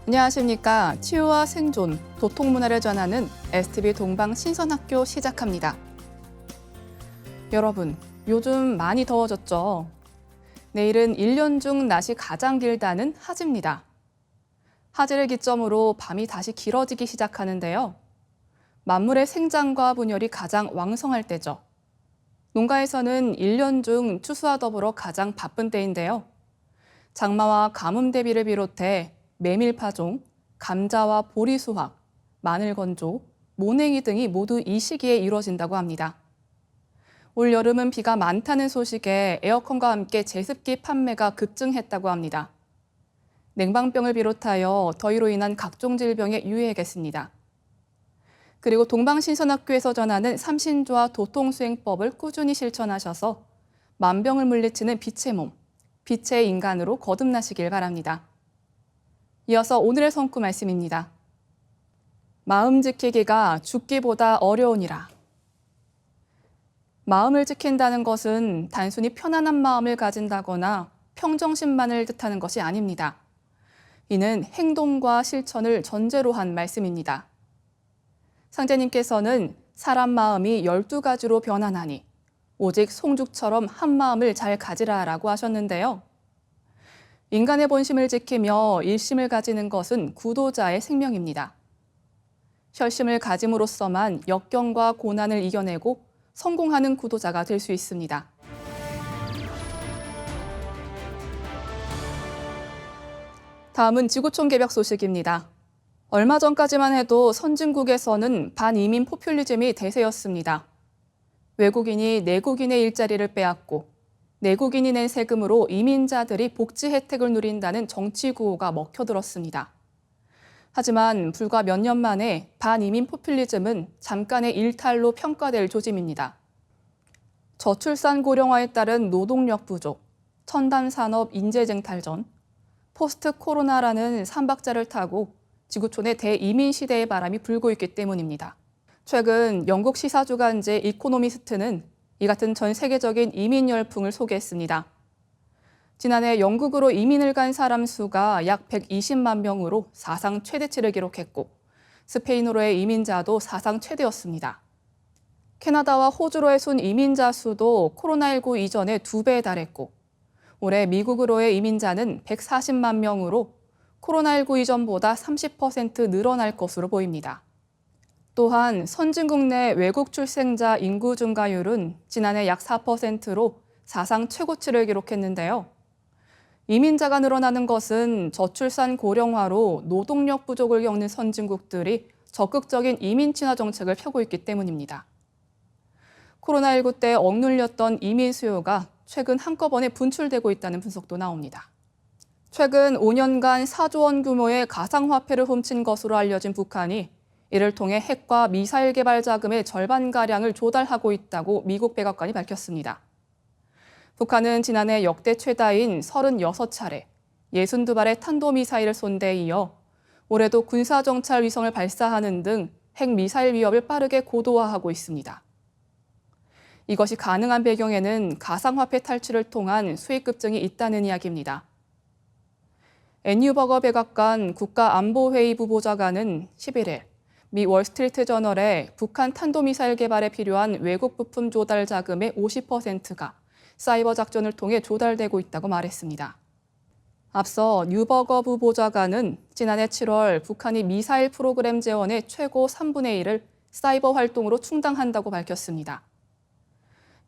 안녕하십니까. 치유와 생존, 도통문화를 전하는 STV 동방 신선학교 시작합니다. 여러분, 요즘 많이 더워졌죠? 내일은 1년 중 낮이 가장 길다는 하지입니다. 하지를 기점으로 밤이 다시 길어지기 시작하는데요. 만물의 생장과 분열이 가장 왕성할 때죠. 농가에서는 1년 중 추수와 더불어 가장 바쁜 때인데요. 장마와 가뭄 대비를 비롯해 메밀파종, 감자와 보리 수확, 마늘 건조, 모냉이 등이 모두 이 시기에 이루어진다고 합니다. 올 여름은 비가 많다는 소식에 에어컨과 함께 제습기 판매가 급증했다고 합니다. 냉방병을 비롯하여 더위로 인한 각종 질병에 유의해야겠습니다. 그리고 동방신선학교에서 전하는 삼신조와 도통수행법을 꾸준히 실천하셔서 만병을 물리치는 빛의 몸, 빛의 인간으로 거듭나시길 바랍니다. 이어서 오늘의 성구 말씀입니다. 마음 지키기가 죽기보다 어려우니라. 마음을 지킨다는 것은 단순히 편안한 마음을 가진다거나 평정심만을 뜻하는 것이 아닙니다. 이는 행동과 실천을 전제로 한 말씀입니다. 상제님께서는 사람 마음이 12가지로 변환하니 오직 송죽처럼 한 마음을 잘 가지라라고 하셨는데요. 인간의 본심을 지키며 일심을 가지는 것은 구도자의 생명입니다. 혈심을 가짐으로써만 역경과 고난을 이겨내고 성공하는 구도자가 될 수 있습니다. 다음은 지구촌 개벽 소식입니다. 얼마 전까지만 해도 선진국에서는 반이민 포퓰리즘이 대세였습니다. 외국인이 내국인의 일자리를 빼앗고 내국인이 낸 세금으로 이민자들이 복지 혜택을 누린다는 정치 구호가 먹혀들었습니다. 하지만 불과 몇 년 만에 반이민 포퓰리즘은 잠깐의 일탈로 평가될 조짐입니다. 저출산 고령화에 따른 노동력 부족, 첨단 산업 인재쟁 탈전, 포스트 코로나라는 삼박자를 타고 지구촌의 대이민 시대의 바람이 불고 있기 때문입니다. 최근 영국 시사주간지 이코노미스트는 이 같은 전 세계적인 이민 열풍을 소개했습니다. 지난해 영국으로 이민을 간 사람 수가 약 120만 명으로 사상 최대치를 기록했고 스페인으로의 이민자도 사상 최대였습니다. 캐나다와 호주로의 순 이민자 수도 코로나19 이전의 2배에 달했고 올해 미국으로의 이민자는 140만 명으로 코로나19 이전보다 30% 늘어날 것으로 보입니다. 또한 선진국 내 외국 출생자 인구 증가율은 지난해 약 4%로 사상 최고치를 기록했는데요. 이민자가 늘어나는 것은 저출산 고령화로 노동력 부족을 겪는 선진국들이 적극적인 이민 친화 정책을 펴고 있기 때문입니다. 코로나19 때 억눌렸던 이민 수요가 최근 한꺼번에 분출되고 있다는 분석도 나옵니다. 최근 5년간 4조 원 규모의 가상화폐를 훔친 것으로 알려진 북한이 이를 통해 핵과 미사일 개발 자금의 절반가량을 조달하고 있다고 미국 백악관이 밝혔습니다. 북한은 지난해 역대 최다인 36차례, 62발의 탄도미사일을 쏜 데 이어 올해도 군사정찰 위성을 발사하는 등 핵미사일 위협을 빠르게 고도화하고 있습니다. 이것이 가능한 배경에는 가상화폐 탈취를 통한 수익 급증이 있다는 이야기입니다. 앤뉴버거 백악관 국가안보회의 부보좌관은 11일 미 월스트리트 저널에 북한 탄도미사일 개발에 필요한 외국 부품 조달 자금의 50%가 사이버 작전을 통해 조달되고 있다고 말했습니다. 앞서 뉴버거 부보좌관은 지난해 7월 북한이 미사일 프로그램 재원의 최고 3분의 1을 사이버 활동으로 충당한다고 밝혔습니다.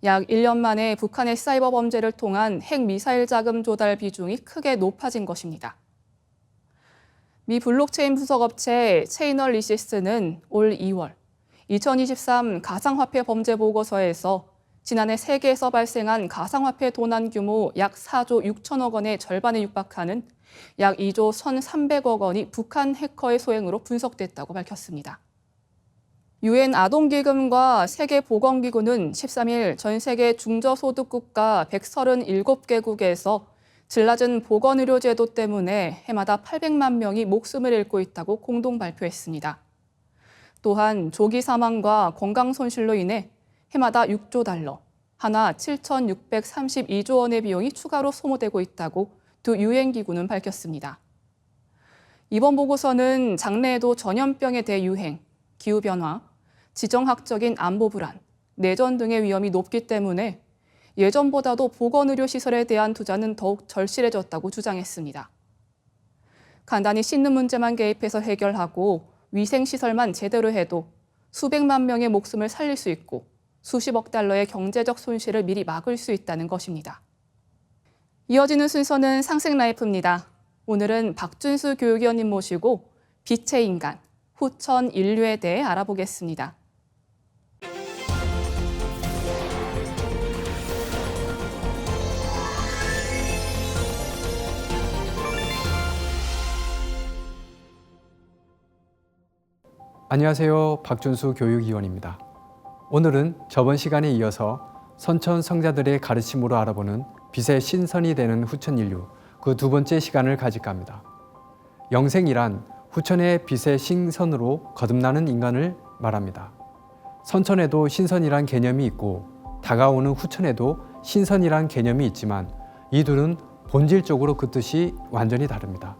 약 1년 만에 북한의 사이버 범죄를 통한 핵미사일 자금 조달 비중이 크게 높아진 것입니다. 미 블록체인 분석업체 체이널리시스는 올 2월 2023 가상화폐 범죄 보고서에서 지난해 세계에서 발생한 가상화폐 도난 규모 약 4조 6천억 원의 절반에 육박하는 약 2조 1,300억 원이 북한 해커의 소행으로 분석됐다고 밝혔습니다. 유엔 아동기금과 세계보건기구는 13일 전 세계 중저소득국가 137개국에서 질 낮은 보건의료제도 때문에 해마다 800만 명이 목숨을 잃고 있다고 공동 발표했습니다. 또한 조기 사망과 건강 손실로 인해 해마다 6조 달러, 하나 7,632조 원의 비용이 추가로 소모되고 있다고 두 유엔기구는 밝혔습니다. 이번 보고서는 장래에도 전염병의 대유행, 기후변화, 지정학적인 안보 불안, 내전 등의 위험이 높기 때문에 예전보다도 보건의료시설에 대한 투자는 더욱 절실해졌다고 주장했습니다. 간단히 씻는 문제만 개입해서 해결하고 위생시설만 제대로 해도 수백만 명의 목숨을 살릴 수 있고 수십억 달러의 경제적 손실을 미리 막을 수 있다는 것입니다. 이어지는 순서는 상생라이프입니다. 오늘은 박준수 교육위원님 모시고 빛의 인간, 후천 인류에 대해 알아보겠습니다. 안녕하세요. 박준수 교육위원입니다. 오늘은 저번 시간에 이어서 선천 성자들의 가르침으로 알아보는 빛의 신선이 되는 후천 인류, 그 두 번째 시간을 가질까 합니다. 영생이란 후천의 빛의 신선으로 거듭나는 인간을 말합니다. 선천에도 신선이란 개념이 있고 다가오는 후천에도 신선이란 개념이 있지만 이 둘은 본질적으로 그 뜻이 완전히 다릅니다.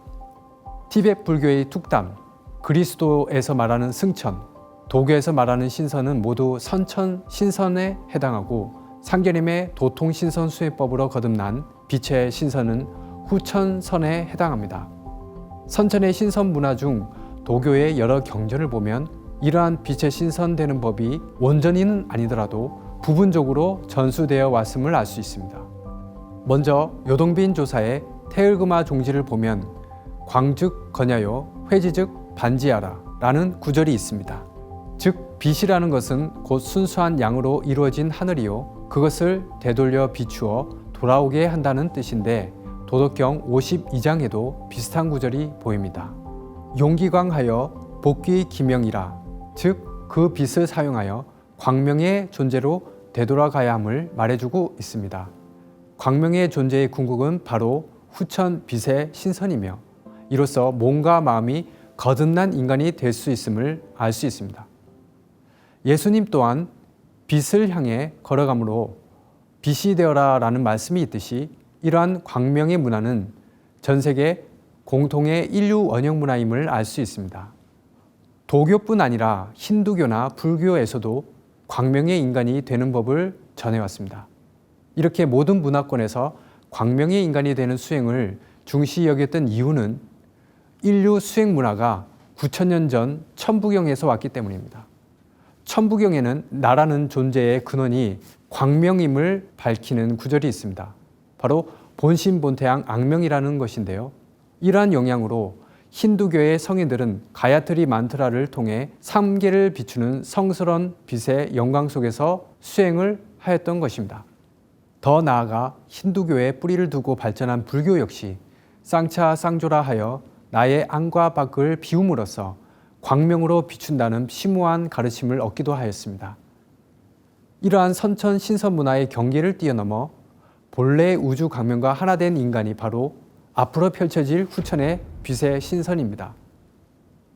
티베트 불교의 툭담, 그리스도에서 말하는 승천, 도교에서 말하는 신선은 모두 선천 신선에 해당하고 상계림의 도통 신선 수행법으로 거듭난 빛의 신선은 후천선에 해당합니다. 선천의 신선 문화 중 도교의 여러 경전을 보면 이러한 빛의 신선되는 법이 온전히는 아니더라도 부분적으로 전수되어 왔음을 알 수 있습니다. 먼저 요동빈 조사의 태을금화 종지를 보면 광즉 거냐요 회지즉 반지하라 라는 구절이 있습니다. 즉 빛이라는 것은 곧 순수한 양으로 이루어진 하늘이요 그것을 되돌려 비추어 돌아오게 한다는 뜻인데 도덕경 52장에도 비슷한 구절이 보입니다. 용기광하여 복귀 기명이라 즉 그 빛을 사용하여 광명의 존재로 되돌아가야 함을 말해주고 있습니다. 광명의 존재의 궁극은 바로 후천 빛의 신선이며 이로써 몸과 마음이 거듭난 인간이 될 수 있음을 알 수 있습니다. 예수님 또한 빛을 향해 걸어가므로 빛이 되어라 라는 말씀이 있듯이 이러한 광명의 문화는 전 세계 공통의 인류 원형 문화임을 알 수 있습니다. 도교뿐 아니라 힌두교나 불교에서도 광명의 인간이 되는 법을 전해왔습니다. 이렇게 모든 문화권에서 광명의 인간이 되는 수행을 중시 여겼던 이유는 인류 수행 문화가 9,000년 전 천부경에서 왔기 때문입니다. 천부경에는 나라는 존재의 근원이 광명임을 밝히는 구절이 있습니다. 바로 본신본태양 악명이라는 것인데요. 이러한 영향으로 힌두교의 성인들은 가야트리 만트라를 통해 삼계를 비추는 성스러운 빛의 영광 속에서 수행을 하였던 것입니다. 더 나아가 힌두교의 뿌리를 두고 발전한 불교 역시 쌍차 쌍조라 하여 나의 안과 밖을 비움으로써 광명으로 비춘다는 심오한 가르침을 얻기도 하였습니다. 이러한 선천 신선 문화의 경계를 뛰어넘어 본래의 우주 광명과 하나 된 인간이 바로 앞으로 펼쳐질 후천의 빛의 신선입니다.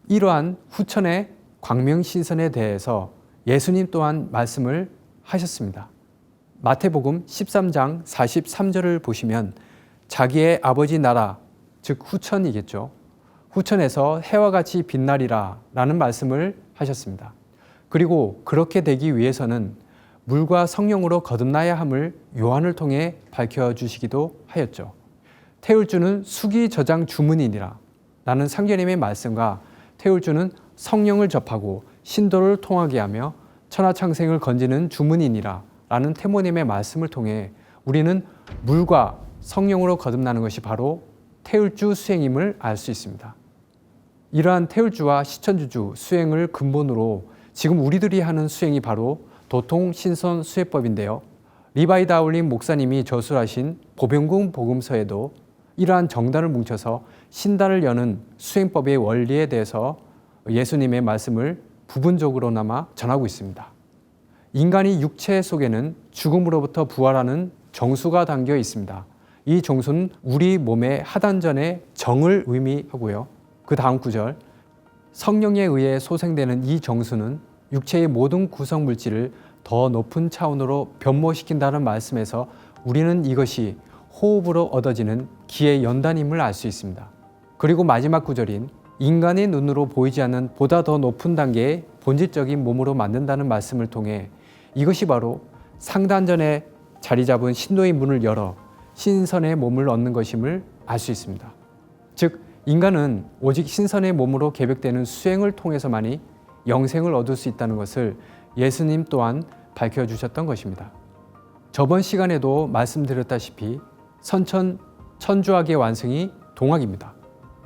이러한 후천의 광명 신선에 대해서 예수님 또한 말씀을 하셨습니다. 마태복음 13장 43절을 보시면 자기의 아버지 나라, 즉 후천이겠죠. 후천에서 해와 같이 빛나리라 라는 말씀을 하셨습니다. 그리고 그렇게 되기 위해서는 물과 성령으로 거듭나야 함을 요한을 통해 밝혀주시기도 하였죠. 태울주는 수기저장 주문이니라 라는 상제님의 말씀과 태울주는 성령을 접하고 신도를 통하게 하며 천하창생을 건지는 주문이니라 라는 태모님의 말씀을 통해 우리는 물과 성령으로 거듭나는 것이 바로 태울주 수행임을 알 수 있습니다. 이러한 태울주와 시천주주 수행을 근본으로 지금 우리들이 하는 수행이 바로 도통 신선 수행법인데요. 리바이 다울린 목사님이 저술하신 보병궁 복음서에도 이러한 정단을 뭉쳐서 신단을 여는 수행법의 원리에 대해서 예수님의 말씀을 부분적으로나마 전하고 있습니다. 인간이 육체 속에는 죽음으로부터 부활하는 정수가 담겨 있습니다. 이 정수는 우리 몸의 하단전의 정을 의미하고요. 그 다음 구절, 성령에 의해 소생되는 이 정수는 육체의 모든 구성 물질을 더 높은 차원으로 변모시킨다는 말씀에서 우리는 이것이 호흡으로 얻어지는 기의 연단임을 알 수 있습니다. 그리고 마지막 구절인 인간의 눈으로 보이지 않는 보다 더 높은 단계의 본질적인 몸으로 만든다는 말씀을 통해 이것이 바로 상단전에 자리 잡은 신도의 문을 열어 신선의 몸을 얻는 것임을 알 수 있습니다. 즉 인간은 오직 신선의 몸으로 계백되는 수행을 통해서만이 영생을 얻을 수 있다는 것을 예수님 또한 밝혀주셨던 것입니다. 저번 시간에도 말씀드렸다시피 선천 천주학의 완성이 동학입니다.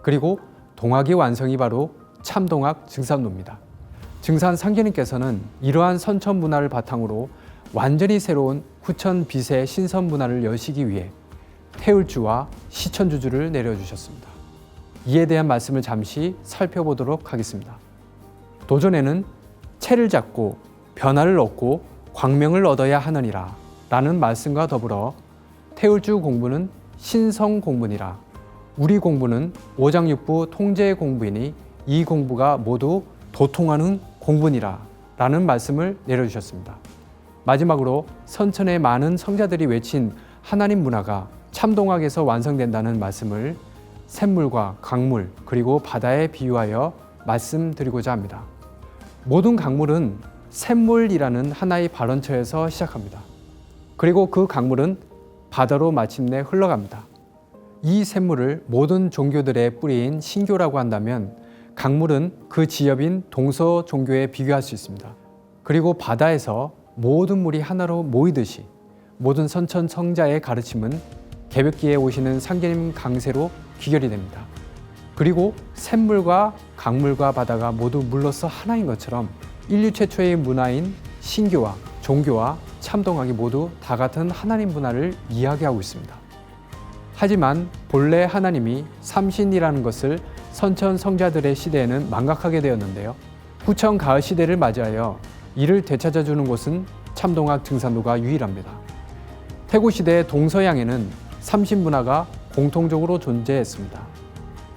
그리고 동학의 완성이 바로 참동학 증산도입니다. 증산 상제님께서는 이러한 선천 문화를 바탕으로 완전히 새로운 후천 빛의 신선 문화를 여시기 위해 태울주와 시천주주를 내려주셨습니다. 이에 대한 말씀을 잠시 살펴보도록 하겠습니다. 도전에는 채를 잡고 변화를 얻고 광명을 얻어야 하느니라 라는 말씀과 더불어 태울주 공부는 신성 공부니라. 우리 공부는 오장육부 통제 공부이니 이 공부가 모두 도통하는 공부니라 라는 말씀을 내려주셨습니다. 마지막으로 선천의 많은 성자들이 외친 하나님 문화가 참동학에서 완성된다는 말씀을 샘물과 강물 그리고 바다에 비유하여 말씀드리고자 합니다. 모든 강물은 샘물이라는 하나의 발원처에서 시작합니다. 그리고 그 강물은 바다로 마침내 흘러갑니다. 이 샘물을 모든 종교들의 뿌리인 신교라고 한다면 강물은 그 지엽인 동서 종교에 비교할 수 있습니다. 그리고 바다에서 모든 물이 하나로 모이듯이 모든 선천 성자의 가르침은 개벽기에 오시는 상계님 강세로 귀결이 됩니다. 그리고 샘물과 강물과 바다가 모두 물로서 하나인 것처럼 인류 최초의 문화인 신교와 종교와 참동학이 모두 다 같은 하나님 문화를 이야기하고 있습니다. 하지만 본래 하나님이 삼신이라는 것을 선천 성자들의 시대에는 망각하게 되었는데요. 후천 가을 시대를 맞이하여 이를 되찾아주는 곳은 참동학 증산도가 유일합니다. 태고 시대 동서양에는 삼신 문화가 공통적으로 존재했습니다.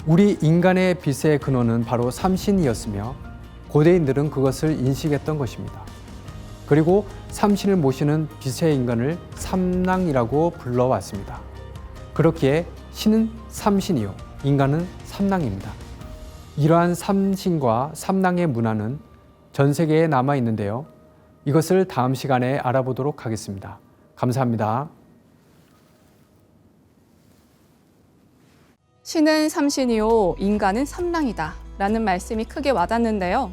우리 인간의 빛의 근원은 바로 삼신이었으며 고대인들은 그것을 인식했던 것입니다. 그리고 삼신을 모시는 빛의 인간을 삼랑이라고 불러왔습니다. 그렇기에 신은 삼신이요 인간은 삼랑입니다. 이러한 삼신과 삼랑의 문화는 전 세계에 남아 있는데요. 이것을 다음 시간에 알아보도록 하겠습니다. 감사합니다. 신은 삼신이요 인간은 삼랑이다 라는 말씀이 크게 와닿는데요.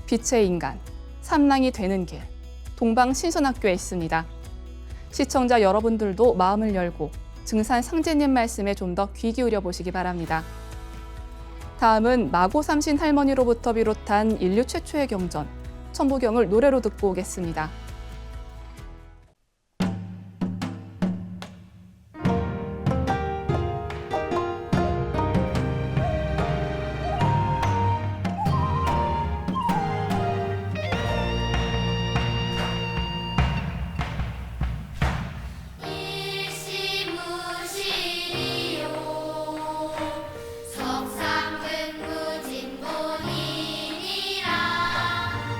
빛의 인간, 삼랑이 되는 길, 동방신선학교에 있습니다. 시청자 여러분들도 마음을 열고 증산 상제님 말씀에 좀 더 귀 기울여 보시기 바랍니다. 다음은 마고삼신 할머니로부터 비롯한 인류 최초의 경전, 천부경을 노래로 듣고 오겠습니다.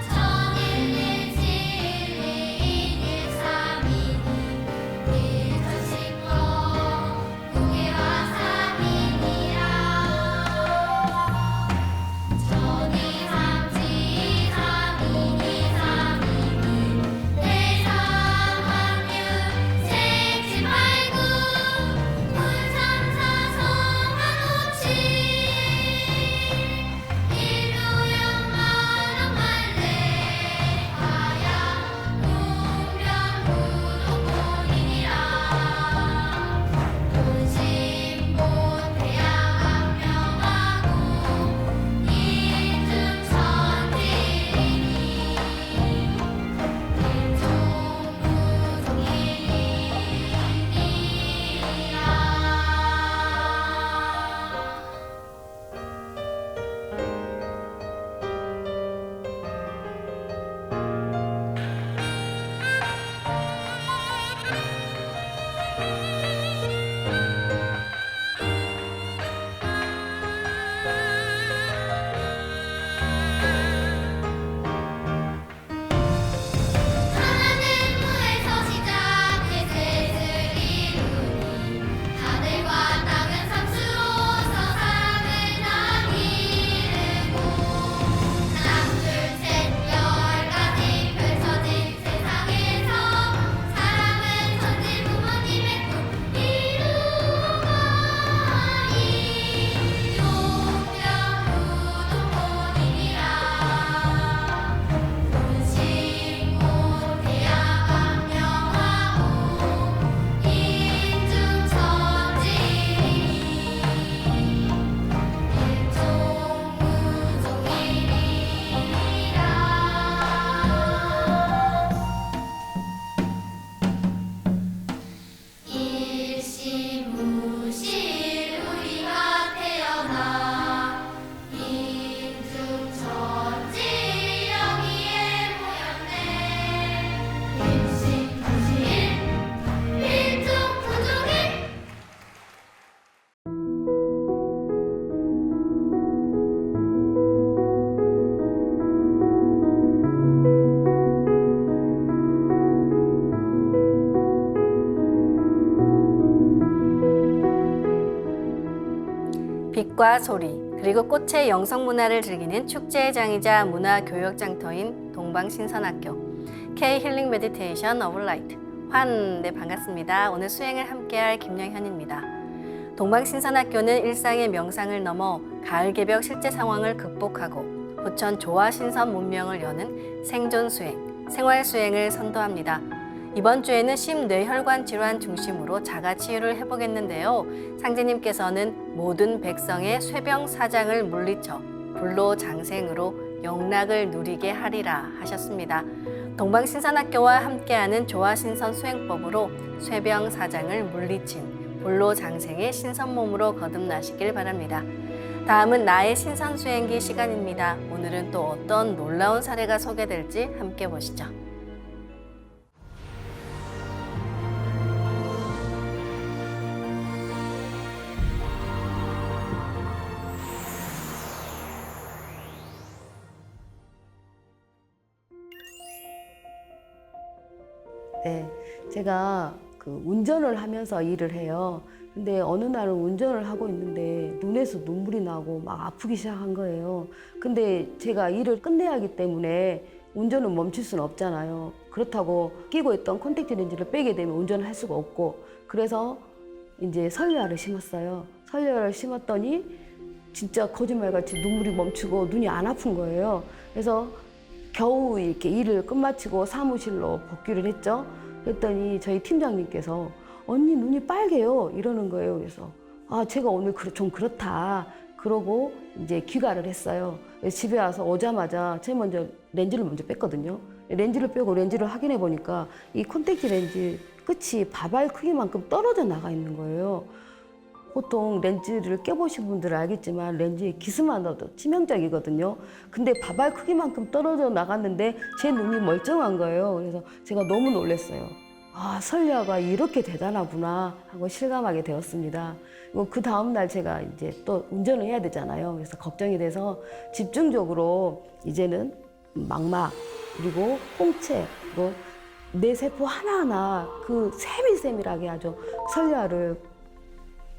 천일는 진리 빛과 소리, 그리고 꽃의 영성 문화를 즐기는 축제의 장이자 문화교육 장터인 동방신선학교 K-힐링 메디테이션 오브 라이트 네, 반갑습니다. 오늘 수행을 함께할 김영현입니다. 동방신선학교는 일상의 명상을 넘어 가을 개벽 실제 상황을 극복하고 부천 조화신선 문명을 여는 생존 수행, 생활 수행을 선도합니다. 이번 주에는 심뇌혈관 질환 중심으로 자가 치유를 해보겠는데요. 상제님께서는 모든 백성의 쇠병 사장을 물리쳐 불로장생으로 영락을 누리게 하리라 하셨습니다. 동방신선학교와 함께하는 조화신선 수행법으로 쇠병 사장을 물리친 불로장생의 신선몸으로 거듭나시길 바랍니다. 다음은 나의 신선수행기 시간입니다. 오늘은 또 어떤 놀라운 사례가 소개될지 함께 보시죠. 네, 제가 운전을 하면서 일을 해요. 근데 어느 날은 운전을 하고 있는데 눈에서 눈물이 나고 막 아프기 시작한 거예요. 근데 제가 일을 끝내야 하기 때문에 운전을 멈출 수는 없잖아요. 그렇다고 끼고 있던 콘택트 렌즈를 빼게 되면 운전을 할 수가 없고, 그래서 이제 설리아를 심었어요. 설리아를 심었더니 진짜 거짓말같이 눈물이 멈추고 눈이 안 아픈 거예요. 그래서 겨우 이렇게 일을 끝마치고 사무실로 복귀를 했죠. 그랬더니 저희 팀장님께서 언니 눈이 빨개요 이러는 거예요. 그래서 제가 오늘 좀 그렇다 그러고 이제 귀가를 했어요. 집에 와서 오자마자 제일 먼저 렌즈를 먼저 뺐거든요. 렌즈를 빼고 렌즈를 확인해 보니까 이 콘택트 렌즈 끝이 바발 크기만큼 떨어져 나가 있는 거예요. 보통 렌즈를 껴보신 분들은 알겠지만 렌즈에 기스만 넣어도 치명적이거든요. 근데 바발 크기만큼 떨어져 나갔는데 제 눈이 멀쩡한 거예요. 그래서 제가 너무 놀랐어요. 설리아가 이렇게 대단하구나 하고 실감하게 되었습니다. 그 다음날 제가 이제 또 운전을 해야 되잖아요. 그래서 걱정이 돼서 집중적으로 이제는 망막 그리고 홍채 그리고 내 세포 하나하나 그 세밀세밀하게 아주 설리아를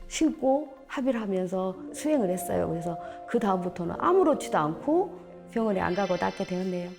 신고 합의를 하면서 수행을 했어요. 그래서 그 다음부터는 아무렇지도 않고 병원에 안 가고 낫게 되었네요.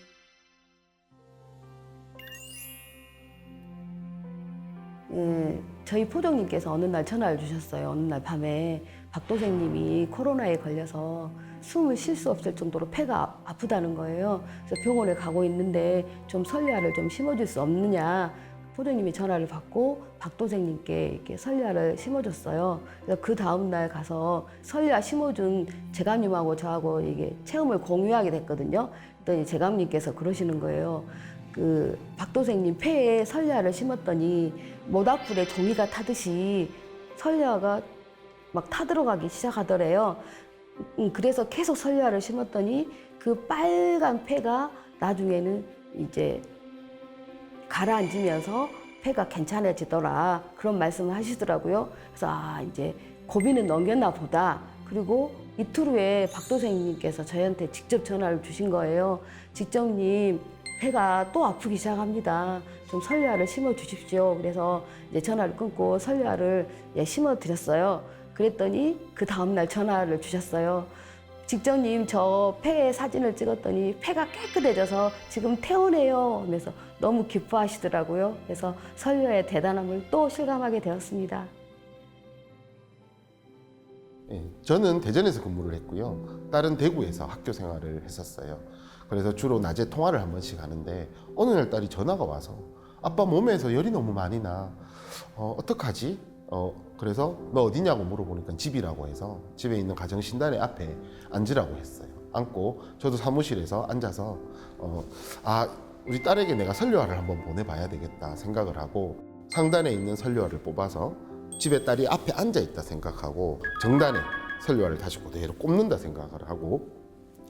저희 포정님께서 어느 날 전화를 주셨어요. 어느 날 밤에 박도생님이 코로나에 걸려서 숨을 쉴 수 없을 정도로 폐가 아프다는 거예요. 그래서 병원에 가고 있는데 좀 설리아를 좀 심어줄 수 없느냐. 포정님이 전화를 받고 박도생님께 이렇게 설리아를 심어줬어요. 그래서 그 다음 날 가서 설리아 심어준 제감님하고 저하고 이게 체험을 공유하게 됐거든요. 그랬더니 제감님께서 그러시는 거예요. 박도생님 폐에 설리아를 심었더니 모닥불에 종이가 타듯이 설리아가 막 타들어가기 시작하더래요. 그래서 계속 설리아를 심었더니 그 빨간 폐가 나중에는 이제 가라앉으면서 폐가 괜찮아지더라 그런 말씀을 하시더라고요. 그래서 이제 고비는 넘겼나 보다. 그리고 이틀 후에 박도생님께서 저희한테 직접 전화를 주신 거예요. 직접님 폐가 또 아프기 시작합니다. 좀 설리아를 심어 주십시오. 그래서 이제 전화를 끊고 설리아를 심어 드렸어요. 그랬더니 그 다음날 전화를 주셨어요. 직접님 저 폐의 사진을 찍었더니 폐가 깨끗해져서 지금 퇴원해요 하면서 너무 기뻐하시더라고요. 그래서 설리아의 대단함을 또 실감하게 되었습니다. 저는 대전에서 근무를 했고요. 딸은 대구에서 학교 생활을 했었어요. 그래서 주로 낮에 통화를 한 번씩 하는데 어느 날 딸이 전화가 와서 아빠 몸에서 열이 너무 많이 나. 어떡하지? 그래서 너 어디냐고 물어보니까 집이라고 해서 집에 있는 가정신단의 앞에 앉으라고 했어요. 앉고 저도 사무실에서 앉아서 우리 딸에게 내가 설료화를 한번 보내봐야 되겠다 생각을 하고 상단에 있는 설료화를 뽑아서 집에 딸이 앞에 앉아있다 생각하고 정단에 설료화를 다시 그대로 꼽는다 생각을 하고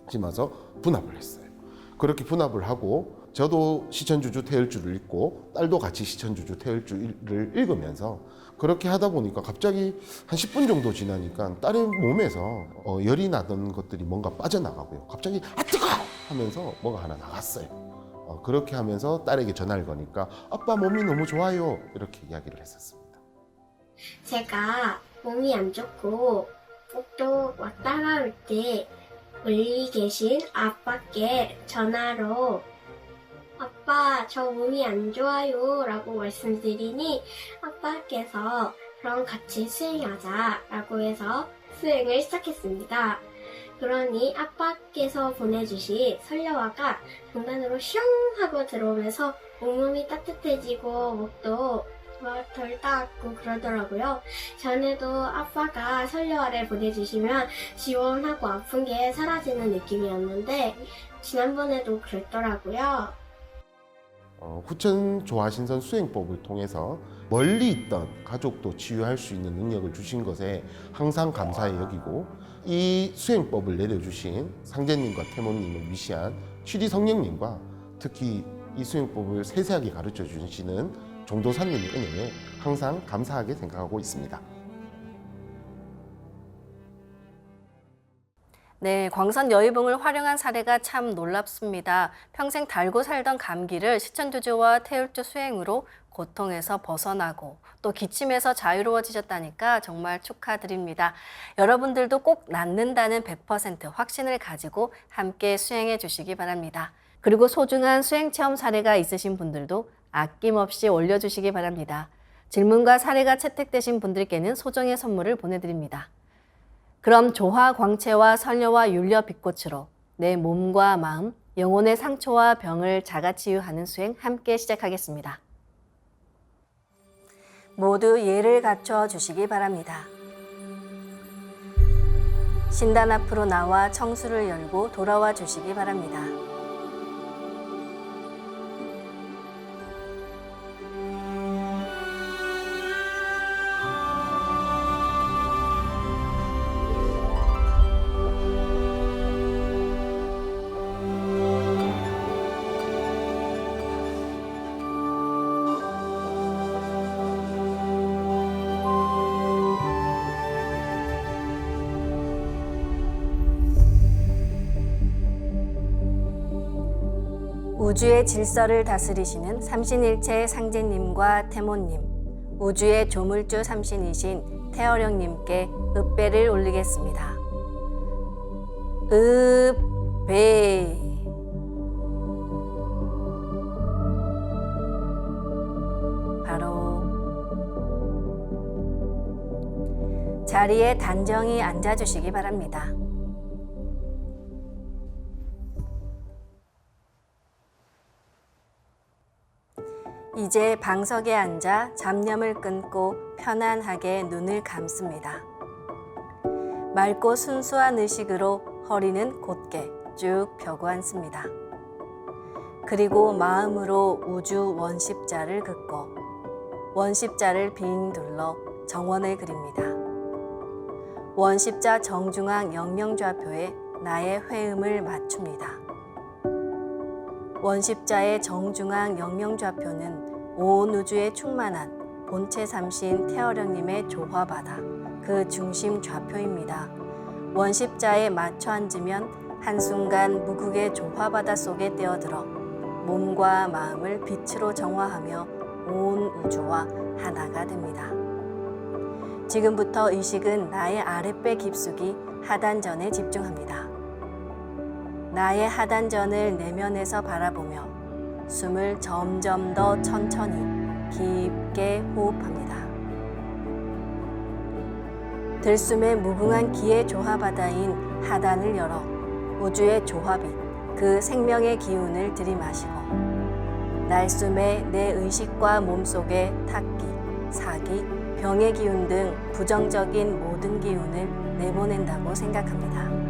심어서 분합을 했어요. 그렇게 분합을 하고 저도 시천주주 태열주를 읽고 딸도 같이 시천주주 태열주를 읽으면서 그렇게 하다 보니까 갑자기 한 10분 정도 지나니까 딸의 몸에서 열이 나던 것들이 뭔가 빠져나가고요. 갑자기 뜨거! 하면서 뭐가 하나 나갔어요. 그렇게 하면서 딸에게 전화를 거니까 아빠 몸이 너무 좋아요 이렇게 이야기를 했었습니다. 제가 몸이 안 좋고 복도 왔다 갈 때 멀리 계신 아빠께 전화로 아빠 저 몸이 안 좋아요 라고 말씀드리니 아빠께서 그럼 같이 수행하자 라고 해서 수행을 시작했습니다. 그러니 아빠께서 보내주신 설려화가 중간으로 슝 하고 들어오면서 온몸이 따뜻해지고 목도 덜 따갑고 그러더라고요. 전에도 아빠가 설려화를 보내주시면 시원하고 아픈 게 사라지는 느낌이었는데 지난번에도 그랬더라고요. 후천 조화신선 수행법을 통해서 멀리 있던 가족도 치유할 수 있는 능력을 주신 것에 항상 감사히 여기고 이 수행법을 내려주신 상제님과 태모님을 위시한 취리 성령님과 특히 이 수행법을 세세하게 가르쳐 주시는 종도사님의 은혜에 항상 감사하게 생각하고 있습니다. 네, 광선 여의봉을 활용한 사례가 참 놀랍습니다. 평생 달고 살던 감기를 시천두조와 태울주 수행으로 고통에서 벗어나고 또 기침에서 자유로워지셨다니까 정말 축하드립니다. 여러분들도 꼭 낫는다는 100% 확신을 가지고 함께 수행해 주시기 바랍니다. 그리고 소중한 수행체험 사례가 있으신 분들도 아낌없이 올려주시기 바랍니다. 질문과 사례가 채택되신 분들께는 소정의 선물을 보내드립니다. 그럼 조화 광채와 설려와 율려 빛꽃으로 내 몸과 마음, 영혼의 상처와 병을 자가치유하는 수행 함께 시작하겠습니다. 모두 예를 갖춰 주시기 바랍니다. 신단 앞으로 나와 청수를 열고 돌아와 주시기 바랍니다. 우주의 질서를 다스리시는 삼신일체 상제님과 태모님, 우주의 조물주 삼신이신 태어령님께 읍배를 올리겠습니다. 읍배. 바로 자리에 단정히 앉아주시기 바랍니다. 이제 방석에 앉아 잡념을 끊고 편안하게 눈을 감습니다. 맑고 순수한 의식으로 허리는 곧게 쭉 펴고 앉습니다. 그리고 마음으로 우주 원십자를 긋고 원십자를 빙 둘러 정원을 그립니다. 원십자 정중앙 영영좌표에 나의 회음을 맞춥니다. 원십자의 정중앙 영영좌표는 온 우주에 충만한 본체 삼신 태어령님의 조화바다, 그 중심 좌표입니다. 원십자에 맞춰 앉으면 한순간 무국의 조화바다 속에 뛰어들어 몸과 마음을 빛으로 정화하며 온 우주와 하나가 됩니다. 지금부터 의식은 나의 아랫배 깊숙이 하단전에 집중합니다. 나의 하단전을 내면에서 바라보며 숨을 점점 더 천천히 깊게 호흡합니다. 들숨의 무궁한 기의 조화바다인 하단을 열어 우주의 조화빛, 그 생명의 기운을 들이마시고 날숨에 내 의식과 몸속의 탁기, 사기, 병의 기운 등 부정적인 모든 기운을 내보낸다고 생각합니다.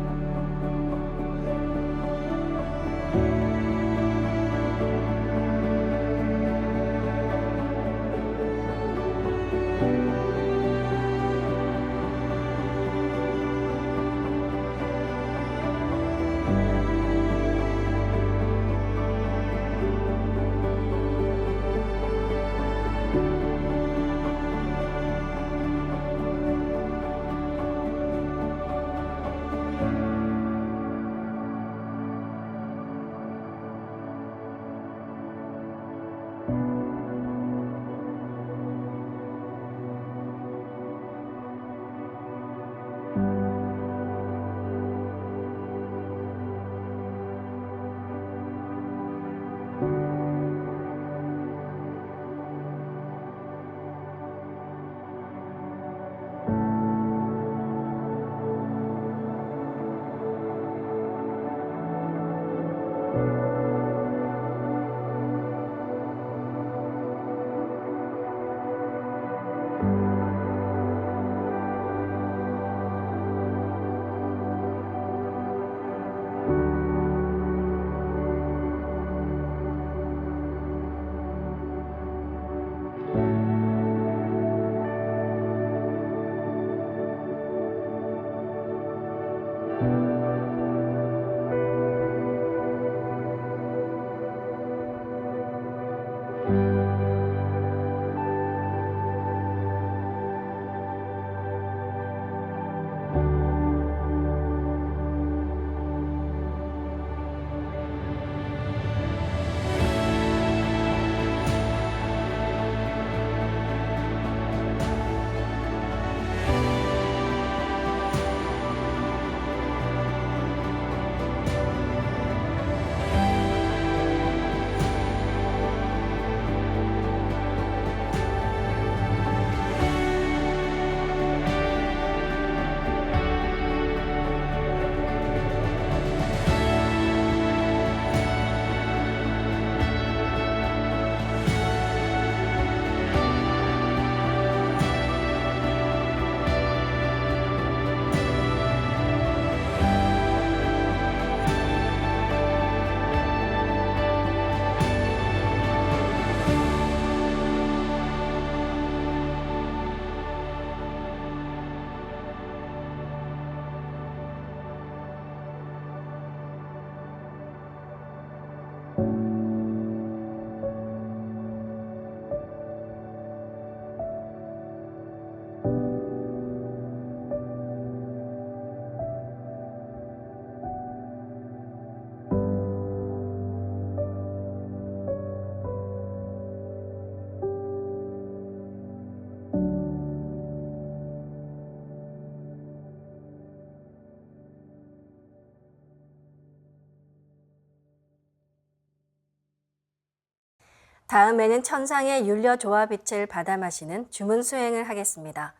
다음에는 천상의 율려 조화빛을 받아 마시는 주문 수행을 하겠습니다.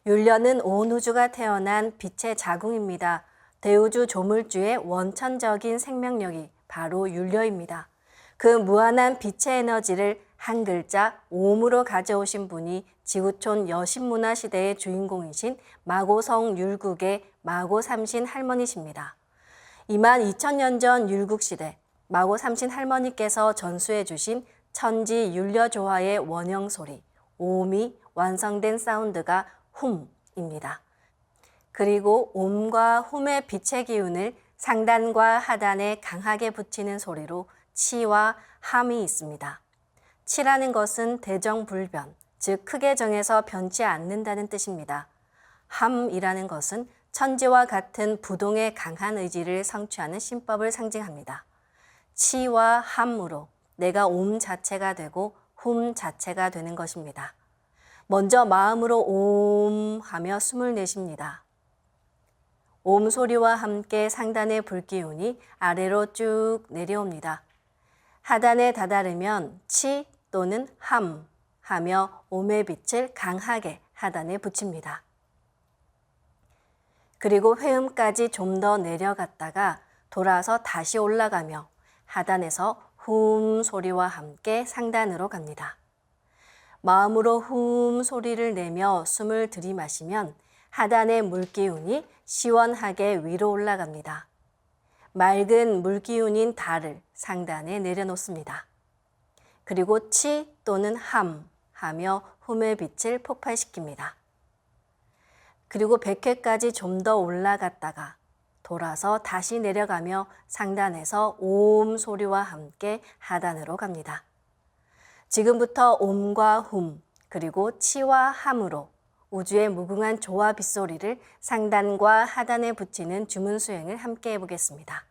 율려는 온 우주가 태어난 빛의 자궁입니다. 대우주 조물주의 원천적인 생명력이 바로 율려입니다. 그 무한한 빛의 에너지를 한 글자 옴으로 가져오신 분이 지구촌 여신문화 시대의 주인공이신 마고성 율국의 마고 삼신 할머니십니다. 22,000년 전 율국시대 마고 삼신 할머니께서 전수해 주신 천지 율려조화의 원형소리 옴이 완성된 사운드가 훔입니다. 그리고 옴과 훔의 빛의 기운을 상단과 하단에 강하게 붙이는 소리로 치와 함이 있습니다. 치라는 것은 대정불변, 즉 크게 정해서 변치 않는다는 뜻입니다. 함이라는 것은 천지와 같은 부동의 강한 의지를 성취하는 신법을 상징합니다. 치와 함으로 내가 옴 자체가 되고 훔 자체가 되는 것입니다. 먼저 마음으로 옴 하며 숨을 내쉽니다. 옴 소리와 함께 상단의 불기운이 아래로 쭉 내려옵니다. 하단에 다다르면 치 또는 함 하며 옴의 빛을 강하게 하단에 붙입니다. 그리고 회음까지 좀 더 내려갔다가 돌아서 다시 올라가며 하단에서 훔 소리와 함께 상단으로 갑니다. 마음으로 훔 소리를 내며 숨을 들이마시면 하단의 물기운이 시원하게 위로 올라갑니다. 맑은 물기운인 달을 상단에 내려놓습니다. 그리고 치 또는 함 하며 훔의 빛을 폭발시킵니다. 그리고 100회까지 좀 더 올라갔다가 돌아서 다시 내려가며 상단에서 옴 소리와 함께 하단으로 갑니다. 지금부터 옴과 훔 그리고 치와 함으로 우주의 무궁한 조화 빗소리를 상단과 하단에 붙이는 주문 수행을 함께 해보겠습니다.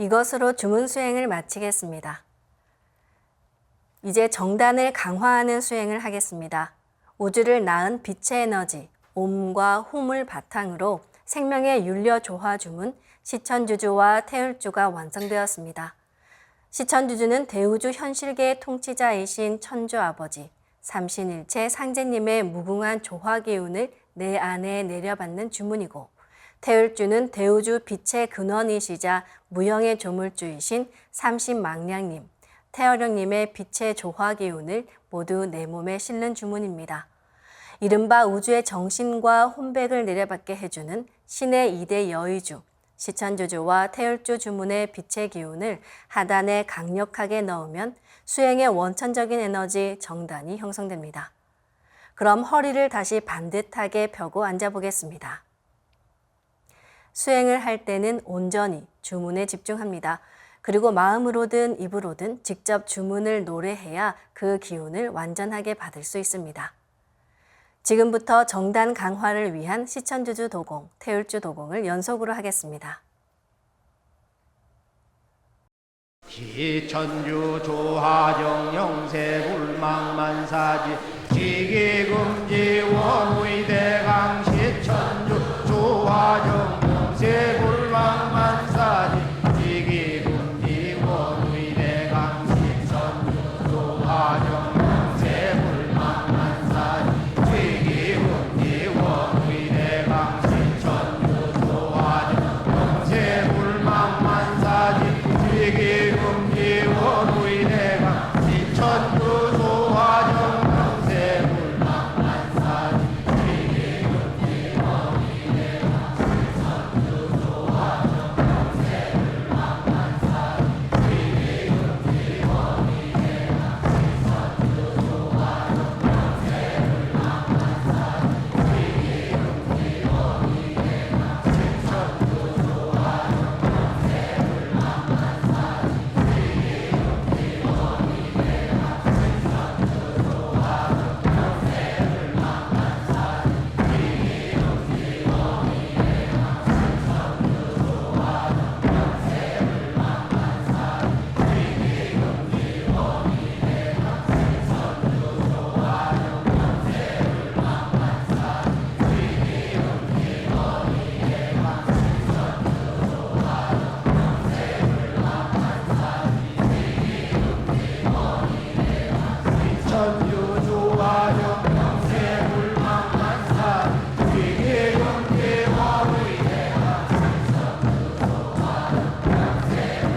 이것으로 주문 수행을 마치겠습니다. 이제 정단을 강화하는 수행을 하겠습니다. 우주를 낳은 빛의 에너지, 옴과 홈을 바탕으로 생명의 윤려 조화 주문, 시천주주와 태율주가 완성되었습니다. 시천주주는 대우주 현실계의 통치자이신 천주아버지, 삼신일체 상제님의 무궁한 조화 기운을 내 안에 내려받는 주문이고, 태율주는 대우주 빛의 근원이시자 무형의 조물주이신 삼신망량님, 태어령님의 빛의 조화 기운을 모두 내 몸에 실는 주문입니다. 이른바 우주의 정신과 혼백을 내려받게 해주는 신의 2대 여의주, 시천주주와 태율주 주문의 빛의 기운을 하단에 강력하게 넣으면 수행의 원천적인 에너지 정단이 형성됩니다. 그럼 허리를 다시 반듯하게 펴고 앉아보겠습니다. 수행을 할 때는 온전히 주문에 집중합니다. 그리고 마음으로든 입으로든 직접 주문을 노래해야 그 기운을 완전하게 받을 수 있습니다. 지금부터 정단 강화를 위한 시천주주 도공, 태율주 도공을 연속으로 하겠습니다. 시천주 조하정 영세불망만사지 지기금지 원의대강 시천주 조하정 영세불망만사지 지기금지 원의대강 시천주 조하정 영세불망만사지 지기금지 원의대강 시천주 조하정 영세불망만사지 지기금지 원의대강 시천주 조하정 영세불망만사지 지기금지 원의대강 시천주 조하정 영세불망만사지 지기금지 원의대강 시천주 조하정 영세불망만사지 지기금지 원의대강 시천주 조하정 시천주 조하정 영세불망만사지 지기금지 원의대강 시천주 조하정 영세불망만사지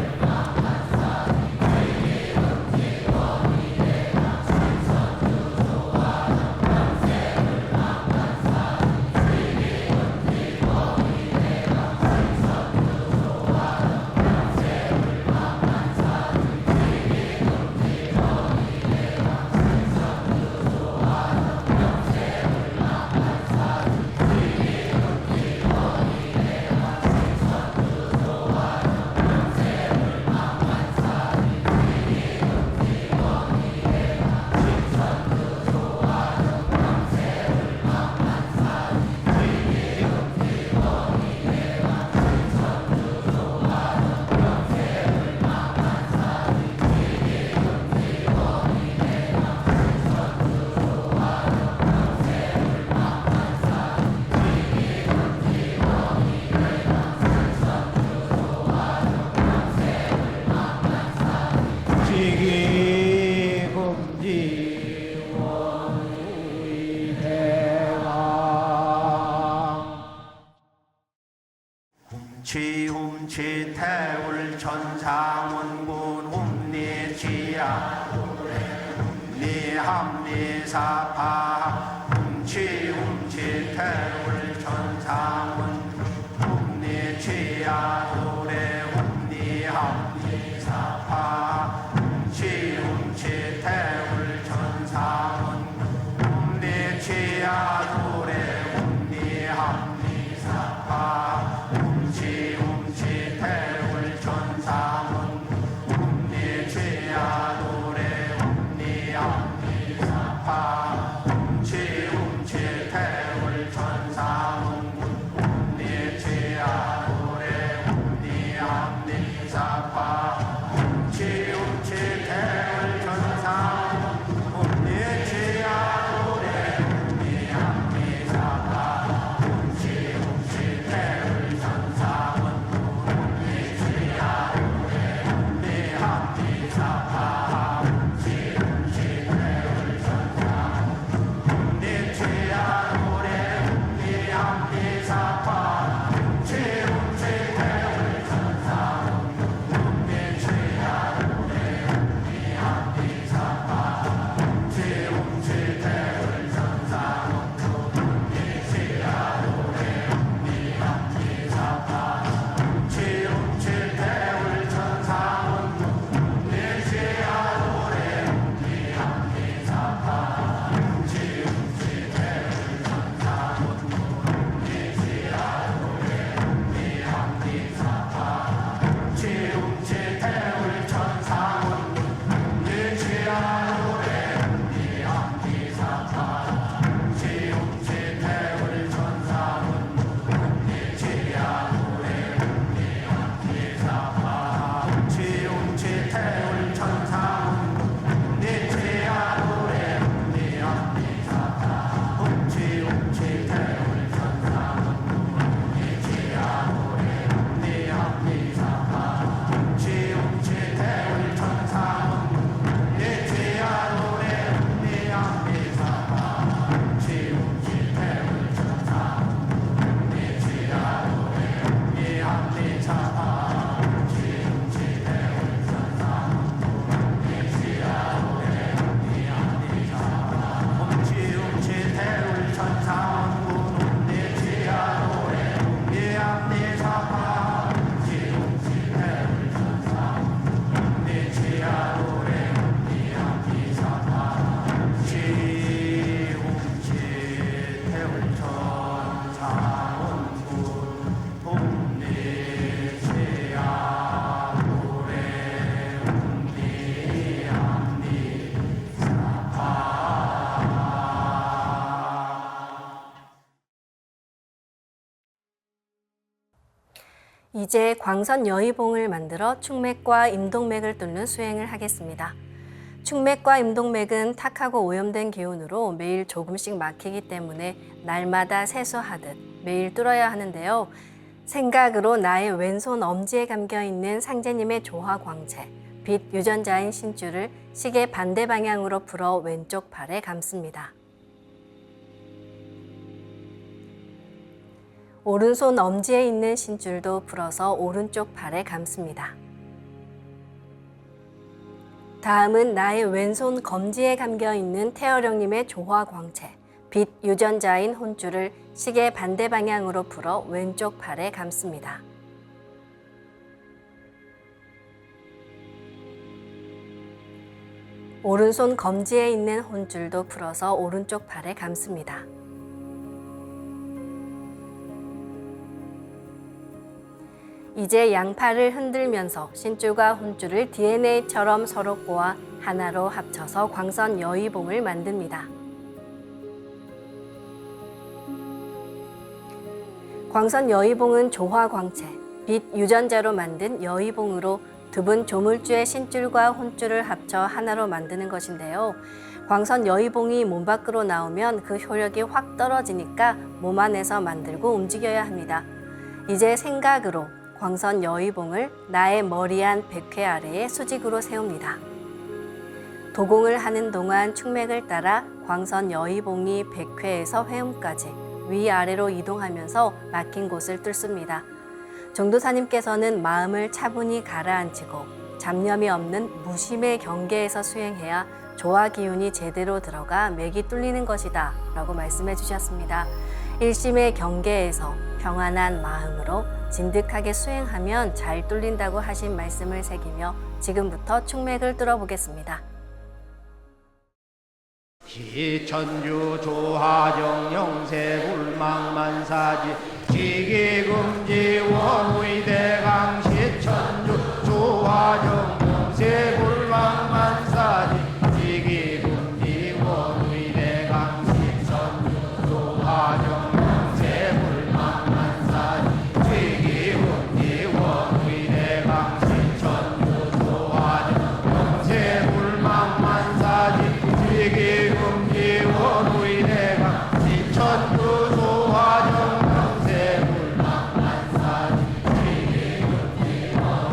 지기금지 원의대강 시천주 조하정 영세불망만사지 지기금지 원의대강 시천주 조하정 영세불망만사지 지기금지 지기금지 원의대강 훔치 태울 천상원군 훔리지야 훔리합리사파 훔치 태울 천상원 훔리지야 도래 훔리합리사파 훔치 태울 천상원 훔리지야 도래 훔리합리사파 훔치 태울 천상원 훔리지야 도래 훔리합리사파 훔치 이제 광선 여의봉을 만들어 축맥과 임동맥을 뚫는 수행을 하겠습니다. 축맥과 임동맥은 탁하고 오염된 기운으로 매일 조금씩 막히기 때문에 날마다 세수하듯 매일 뚫어야 하는데요. 생각으로 나의 왼손 엄지에 감겨있는 상제님의 조화광채, 빛 유전자인 신줄을 시계 반대 방향으로 풀어 왼쪽 팔에 감습니다. 오른손 엄지에 있는 신줄도 풀어서 오른쪽 팔에 감습니다. 다음은 나의 왼손 검지에 감겨있는 태어령님의 조화광채, 빛 유전자인 혼줄을 시계 반대 방향으로 풀어 왼쪽 팔에 감습니다. 오른손 검지에 있는 혼줄도 풀어서 오른쪽 팔에 감습니다. 이제 양팔을 흔들면서 신줄과 혼줄을 DNA처럼 서로 꼬아 하나로 합쳐서 광선 여의봉을 만듭니다. 광선 여의봉은 조화광채, 빛 유전자로 만든 여의봉으로 두 분 조물주의 신줄과 혼줄을 합쳐 하나로 만드는 것인데요. 광선 여의봉이 몸 밖으로 나오면 그 효력이 확 떨어지니까 몸 안에서 만들고 움직여야 합니다. 이제 생각으로 광선 여의봉을 나의 머리 안 백회 아래에 수직으로 세웁니다. 도공을 하는 동안 축맥을 따라 광선 여의봉이 백회에서 회음까지 위아래로 이동하면서 막힌 곳을 뚫습니다. 정도사님께서는 마음을 차분히 가라앉히고 잡념이 없는 무심의 경계에서 수행해야 조화 기운이 제대로 들어가 맥이 뚫리는 것이다 라고 말씀해 주셨습니다. 일심의 경계에서 평안한 마음으로 진득하게 수행하면 잘 뚫린다고 하신 말씀을 새기며 지금부터 축맥을 뚫어보겠습니다. 기천주 조하정 영세불망만사지 지기금지 원의대강 시천주 조하정 영세불망만사지 지기금지 원의대강 시천주 조하정 영세불망만사지 지기금지 원의대강 시천주 조하정 영세불망만사지 지기금지 원의대강 시천주 조하정 영세불망만사지 지기금지 원의대강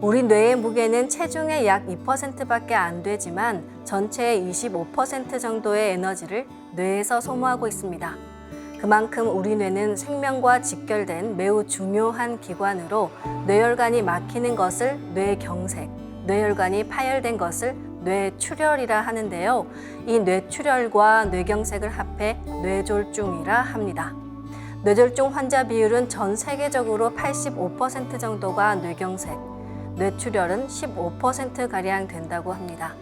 우리 뇌의 무게는 체중의 약 2%밖에 안 되지만 전체의 25% 정도의 에너지를 뇌에서 소모하고 있습니다. 그만큼 우리 뇌는 생명과 직결된 매우 중요한 기관으로 뇌혈관이 막히는 것을 뇌경색, 뇌혈관이 파열된 것을 뇌출혈이라 하는데요. 이 뇌출혈과 뇌경색을 합해 뇌졸중이라 합니다. 뇌졸중 환자 비율은 전 세계적으로 85% 정도가 뇌경색, 뇌출혈은 15%가량 된다고 합니다.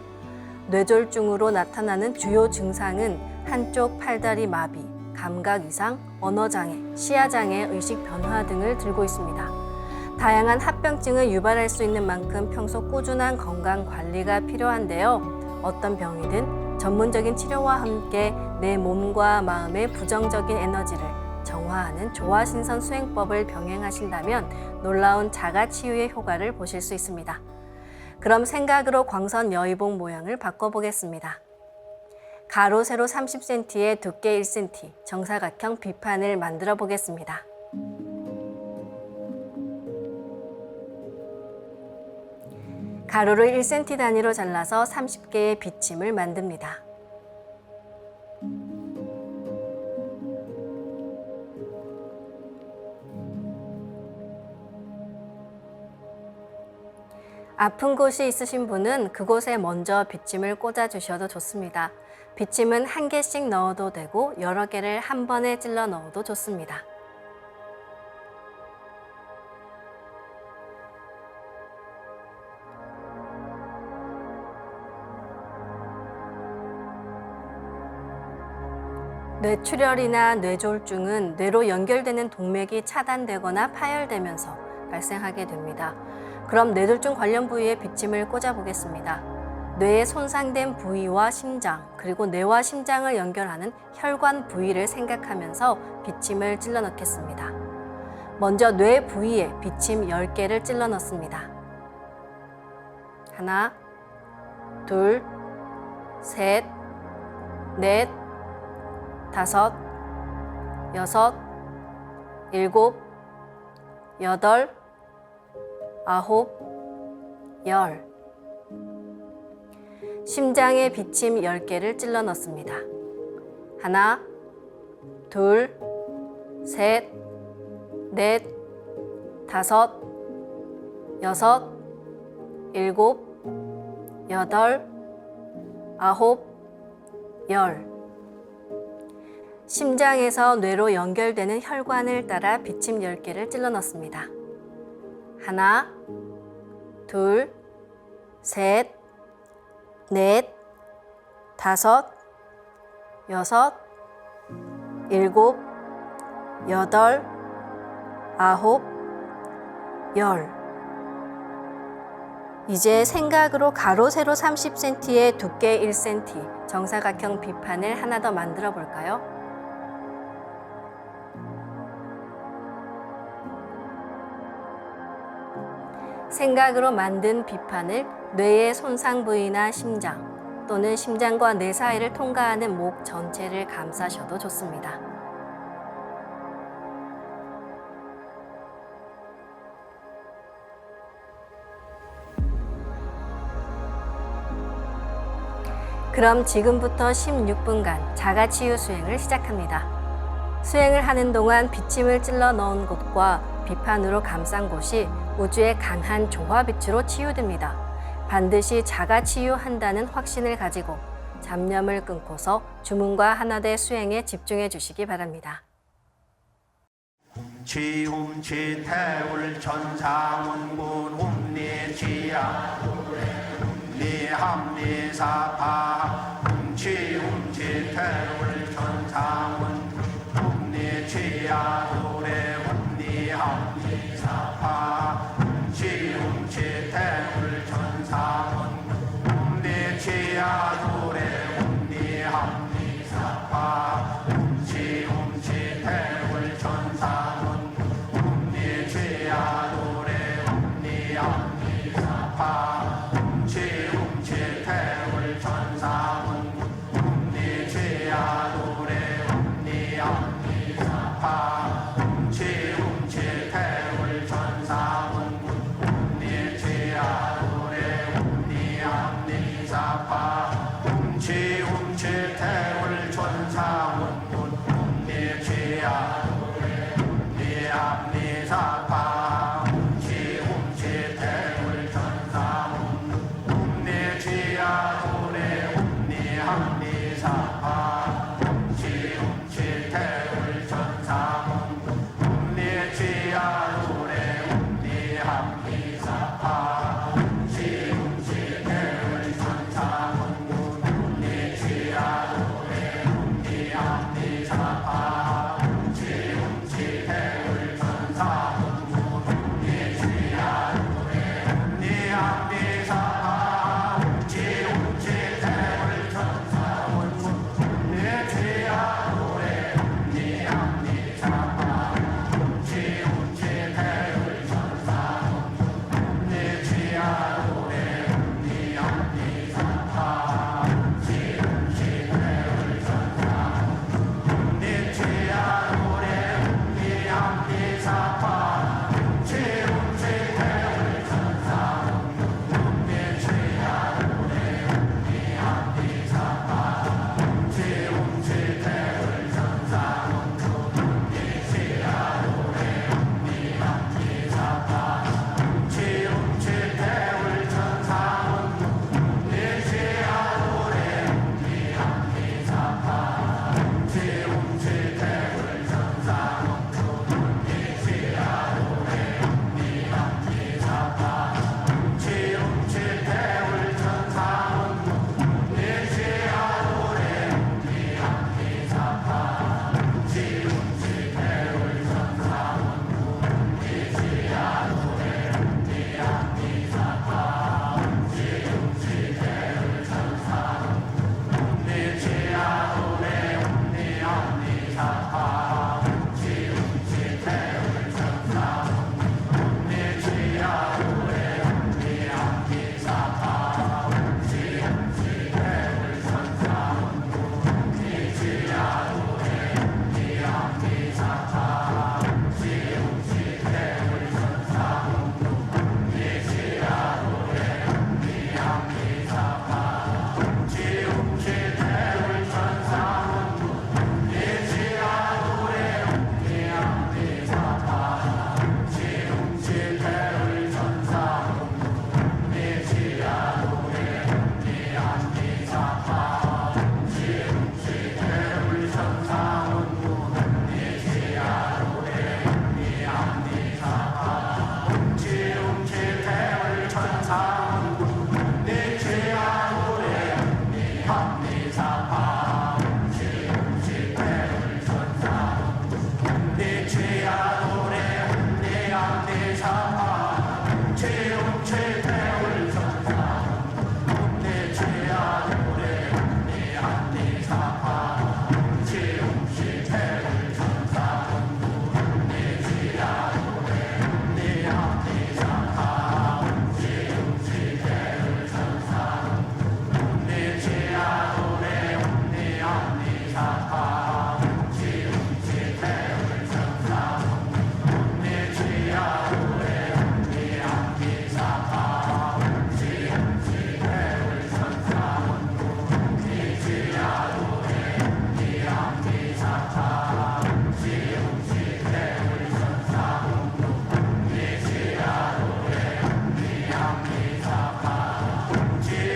뇌졸중으로 나타나는 주요 증상은 한쪽 팔다리 마비, 감각 이상, 언어장애, 시야장애, 의식 변화 등을 들고 있습니다. 다양한 합병증을 유발할 수 있는 만큼 평소 꾸준한 건강 관리가 필요한데요. 어떤 병이든 전문적인 치료와 함께 내 몸과 마음의 부정적인 에너지를 정화하는 조화신선 수행법을 병행하신다면 놀라운 자가치유의 효과를 보실 수 있습니다. 그럼 생각으로 광선 여의봉 모양을 바꿔보겠습니다. 가로 세로 30cm에 두께 1cm, 정사각형 비판을 만들어 보겠습니다. 가로를 1cm 단위로 잘라서 30개의 비침을 만듭니다. 아픈 곳이 있으신 분은 그곳에 먼저 비침을 꽂아 주셔도 좋습니다. 비침은 한 개씩 넣어도 되고 여러 개를 한 번에 찔러 넣어도 좋습니다. 뇌출혈이나 뇌졸중은 뇌로 연결되는 동맥이 차단되거나 파열되면서 발생하게 됩니다. 그럼 뇌졸중 관련 부위에 비침을 꽂아 보겠습니다. 뇌에 손상된 부위와 심장, 그리고 뇌와 심장을 연결하는 혈관 부위를 생각하면서 비침을 찔러 넣겠습니다. 먼저 뇌 부위에 비침 10개를 찔러 넣습니다. 하나, 둘, 셋, 넷, 다섯, 여섯, 일곱, 여덟, 아홉, 열. 심장에 비침 10개를 찔러 넣습니다. 하나, 둘, 셋, 넷, 다섯, 여섯, 일곱, 여덟, 아홉, 열. 심장에서 뇌로 연결되는 혈관을 따라 비침 10개를 찔러 넣습니다. 하나, 둘, 셋, 넷, 다섯, 여섯, 일곱, 여덟, 아홉, 열. 이제 생각으로 가로 세로 30cm에 두께 1cm, 정사각형 비판을 하나 더 만들어 볼까요? 생각으로 만든 비판을 뇌의 손상 부위나 심장 또는 심장과 뇌 사이를 통과하는 목 전체를 감싸셔도 좋습니다. 그럼 지금부터 16분간 자가치유 수행을 시작합니다. 수행을 하는 동안 비침을 찔러 넣은 곳과 비판으로 감싼 곳이 우주의 강한 조화빛으로 치유됩니다. 반드시 자가치유한다는 확신을 가지고 잡념을 끊고서 주문과 하나대 수행에 집중해 주시기 바랍니다. 훔치 태울 천상운군 훔리지야 훔리함리사파 훔치 태울 천상운 훔리지야 노래 훔리함리사파 훔치 태울 천상운 훔리지야 노래 훔리함리사파 훔치 태울 천상운 훔리지야 노래 훔리함리사파 훔치 태울 천상운 훔리지야 노래 훔리함리사파 훔치 태울 천상운 훔리지야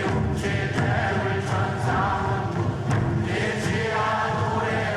웅치 태울 천사문 웅치 지하 노래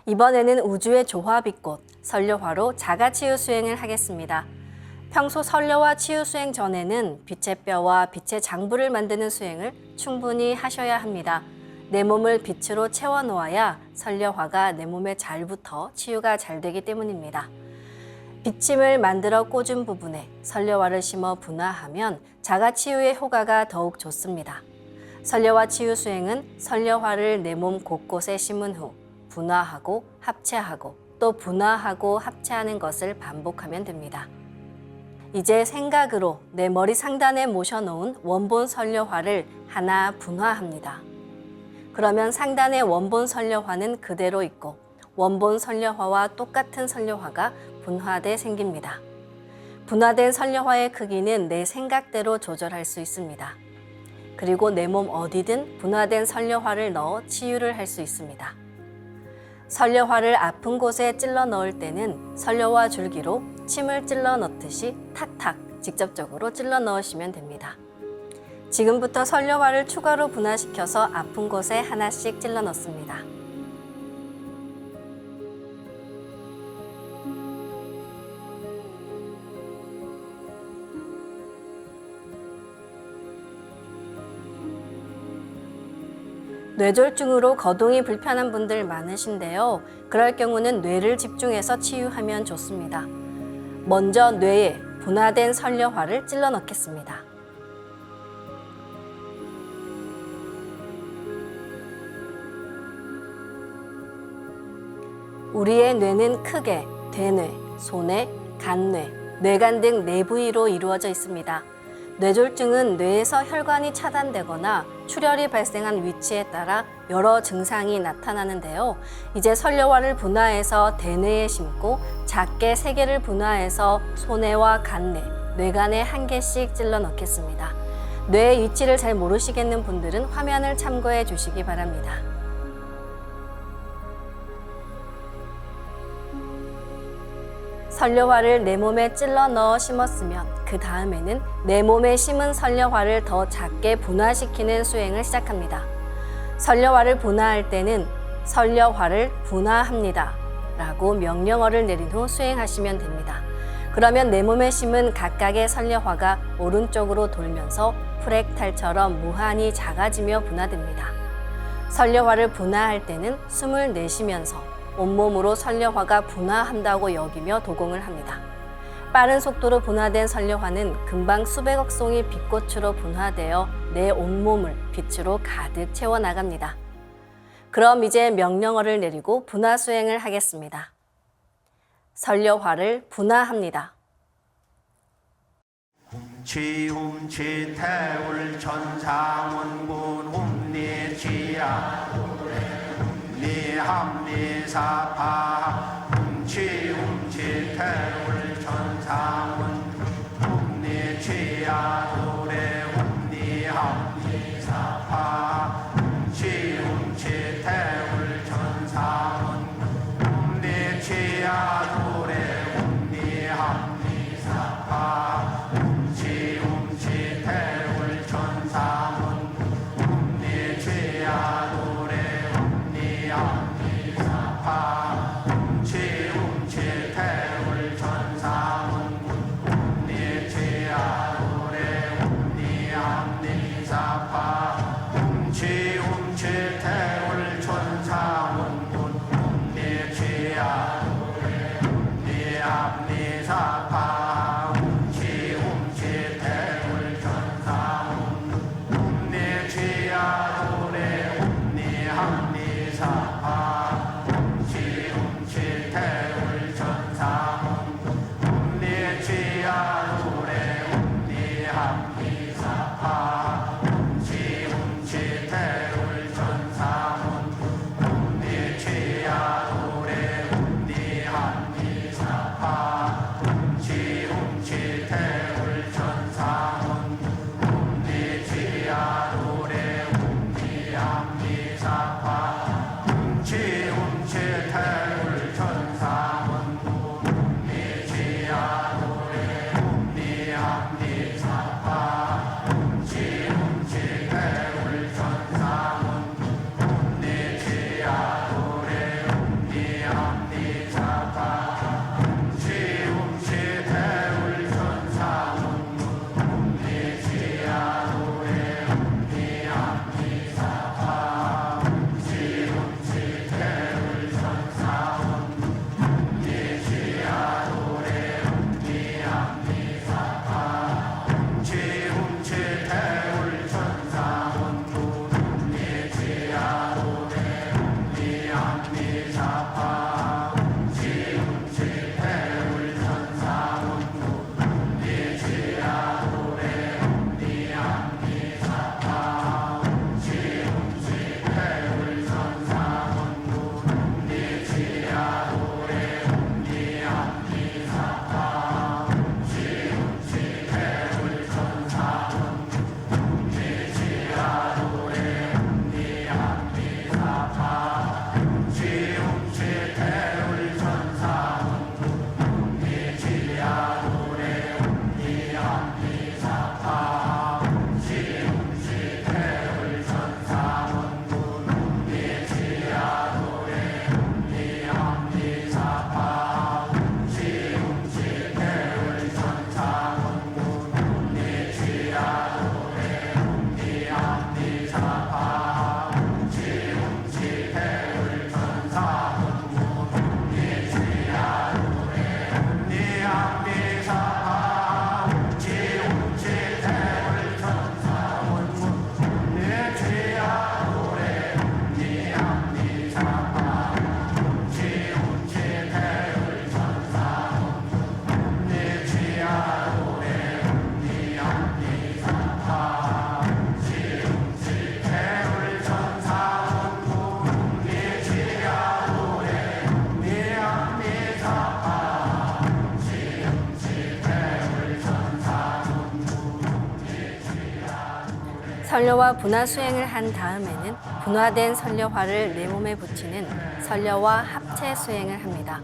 이번에는 우주의 조화빛꽃, 설려화로 자가치유 수행을 하겠습니다. 평소 설려화 치유 수행 전에는 빛의 뼈와 빛의 장부를 만드는 수행을 충분히 하셔야 합니다. 내 몸을 빛으로 채워놓아야 설려화가 내 몸에 잘 붙어 치유가 잘 되기 때문입니다. 빛침을 만들어 꽂은 부분에 설려화를 심어 분화하면 자가치유의 효과가 더욱 좋습니다. 설려화 치유 수행은 설려화를 내 몸 곳곳에 심은 후 분화하고 합체하고 또 분화하고 합체하는 것을 반복하면 됩니다. 이제 생각으로 내 머리 상단에 모셔놓은 원본 설려화를 하나 분화합니다. 그러면 상단의 원본 설려화는 그대로 있고 원본 설려화와 똑같은 설려화가 분화돼 생깁니다. 분화된 설려화의 크기는 내 생각대로 조절할 수 있습니다. 그리고 내 몸 어디든 분화된 설려화를 넣어 치유를 할 수 있습니다. 설려화를 아픈 곳에 찔러 넣을 때는 설려화 줄기로 침을 찔러 넣듯이 탁탁 직접적으로 찔러 넣으시면 됩니다. 지금부터 설려화를 추가로 분화시켜서 아픈 곳에 하나씩 찔러 넣습니다. 뇌졸중으로 거동이 불편한 분들 많으신데요. 그럴 경우는 뇌를 집중해서 치유하면 좋습니다. 먼저 뇌에 분화된 설려화를 찔러 넣겠습니다. 우리의 뇌는 크게 대뇌, 소뇌, 간뇌, 뇌간 등 네 부위로 이루어져 있습니다. 뇌졸중은 뇌에서 혈관이 차단되거나 출혈이 발생한 위치에 따라 여러 증상이 나타나는데요. 이제 설려화를 분화해서 대뇌에 심고 작게 3개를 분화해서 소뇌와 간뇌, 뇌간에 1개씩 찔러 넣겠습니다. 뇌의 위치를 잘 모르시겠는 분들은 화면을 참고해 주시기 바랍니다. 설려화를 내 몸에 찔러 넣어 심었으면 그 다음에는 내 몸에 심은 설려화를 더 작게 분화시키는 수행을 시작합니다. 설려화를 분화할 때는 설려화를 분화합니다 라고 명령어를 내린 후 수행하시면 됩니다. 그러면 내 몸에 심은 각각의 설려화가 오른쪽으로 돌면서 프랙탈처럼 무한히 작아지며 분화됩니다. 설려화를 분화할 때는 숨을 내쉬면서 온몸으로 설려화가 분화한다고 여기며 도공을 합니다. 빠른 속도로 분화된 설려화는 금방 수백억 송이 빛꽃으로 분화되어 내 온몸을 빛으로 가득 채워나갑니다. 그럼 이제 명령어를 내리고 분화 수행을 하겠습니다. 설려화를 분화합니다. 훔치 태울 천상원군 훔리지야 훔리합리사파 훔치 태울 천상원 훔리지야 노래 훔리합리사파 훔치 태울 천상원 훔리지야 노래 훔리합리사파 훔치 태울 천상원 훔리지야 노래 훔리합리사파 훔치 태울 천상원 훔리지야 노래 설려화 분화 수행을 한 다음에는 분화된 설려화를 내 몸에 붙이는 설려화 합체 수행을 합니다.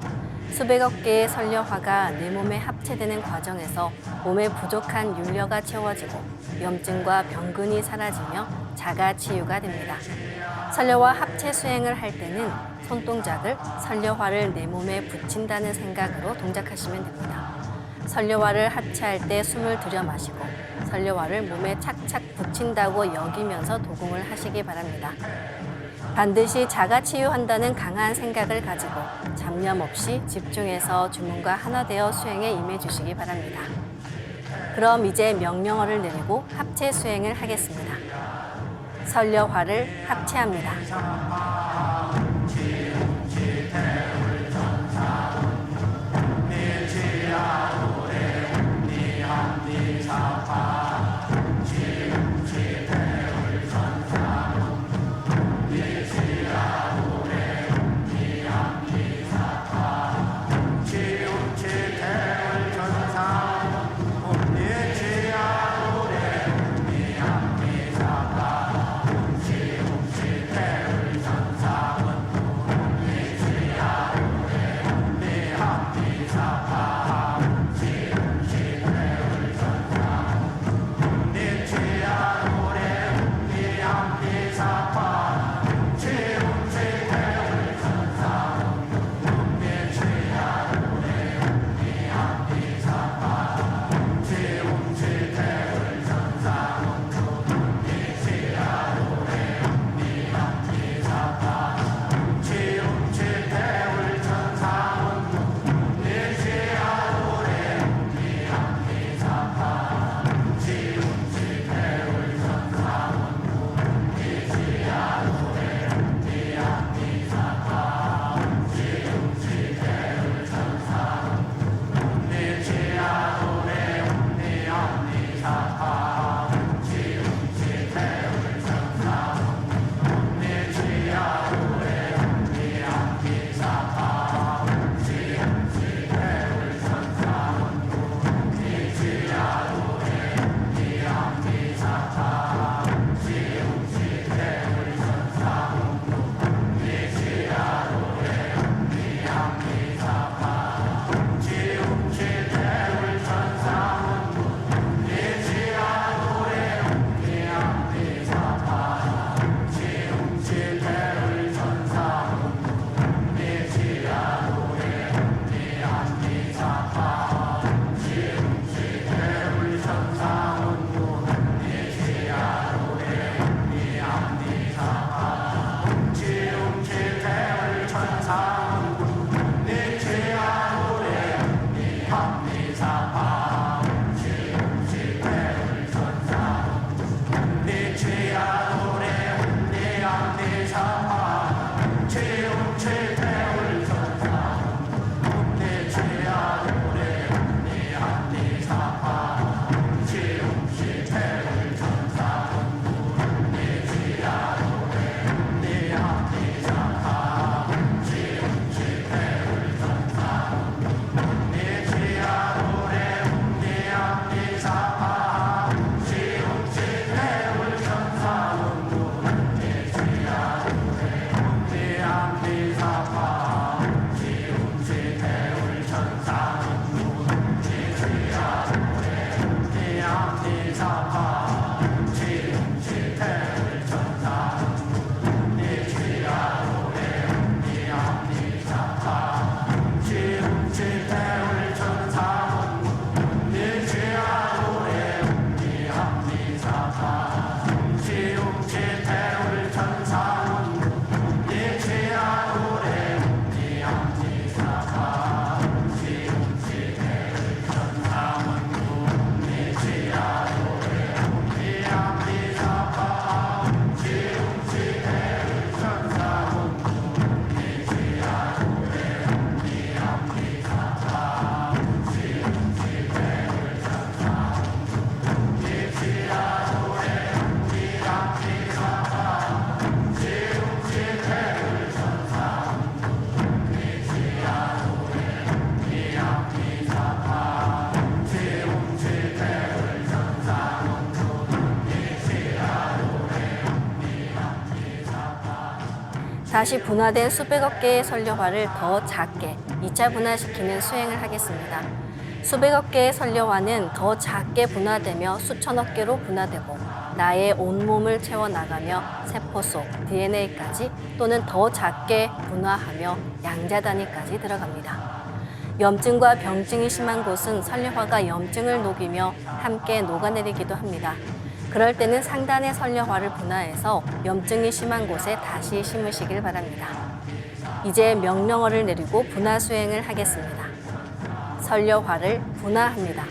수백억 개의 설려화가 내 몸에 합체되는 과정에서 몸에 부족한 윤려가 채워지고 염증과 병근이 사라지며 자가 치유가 됩니다. 설려화 합체 수행을 할 때는 손동작을 설려화를 내 몸에 붙인다는 생각으로 동작하시면 됩니다. 설려화를 합체할 때 숨을 들여 마시고 설려화를 몸에 착착 붙인다고 여기면서 도공을 하시기 바랍니다. 반드시 자가 치유한다는 강한 생각을 가지고 잡념 없이 집중해서 주문과 하나 되어 수행에 임해 주시기 바랍니다. 그럼 이제 명령어를 내리고 합체 수행을 하겠습니다. 설려화를 합체합니다. 다시 분화된 수백억 개의 선료화를 더 작게 2차 분화시키는 수행을 하겠습니다. 수백억 개의 선료화는 더 작게 분화되며 수천억 개로 분화되고 나의 온몸을 채워나가며 세포 속 DNA까지 또는 더 작게 분화하며 양자 단위까지 들어갑니다. 염증과 병증이 심한 곳은 선료화가 염증을 녹이며 함께 녹아내리기도 합니다. 그럴 때는 상단의 선료화를 분화해서 염증이 심한 곳에 다시 심으시길 바랍니다. 이제 명령어를 내리고 분화 수행을 하겠습니다. 선료화를 분화합니다.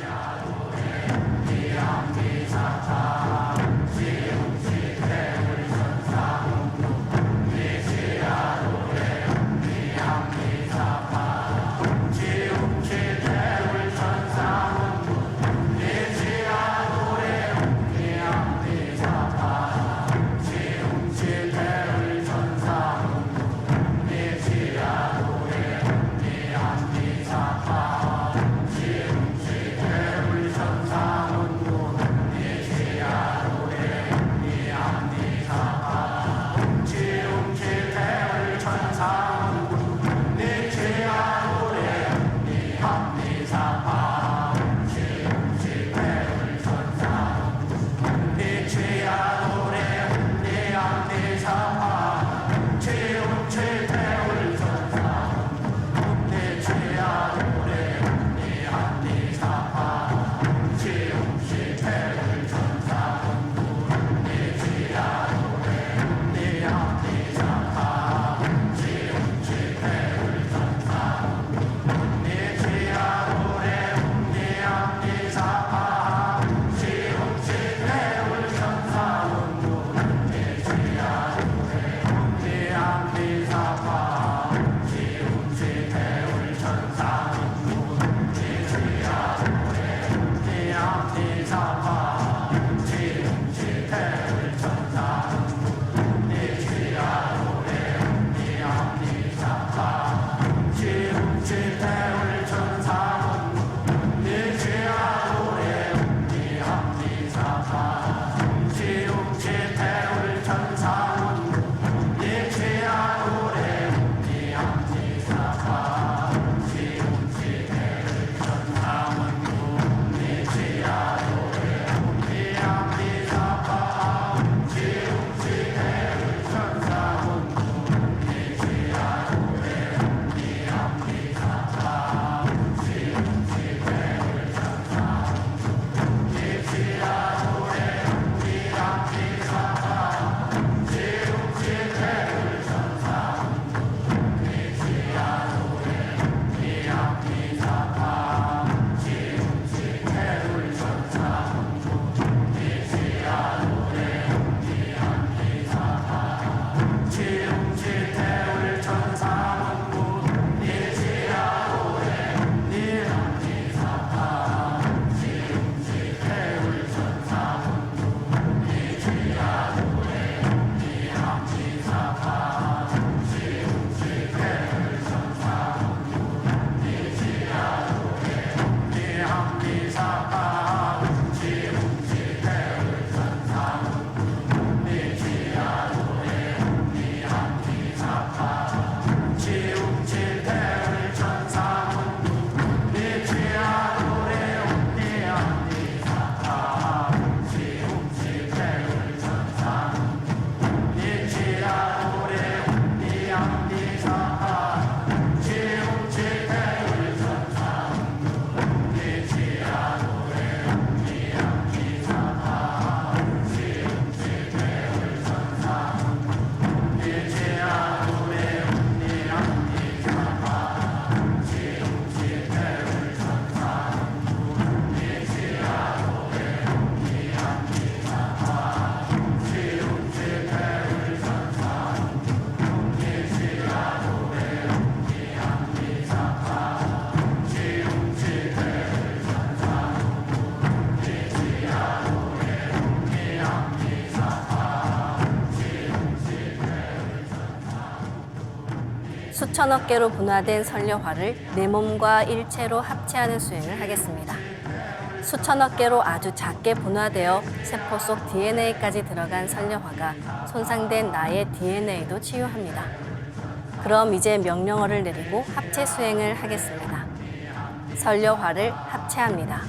수천억 개로 분화된 선료화를 내 몸과 일체로 합체하는 수행을 하겠습니다. 수천억 개로 아주 작게 분화되어 세포 속 DNA까지 들어간 선료화가 손상된 나의 DNA도 치유합니다. 그럼 이제 명령어를 내리고 합체 수행을 하겠습니다. 설려화를 합체합니다.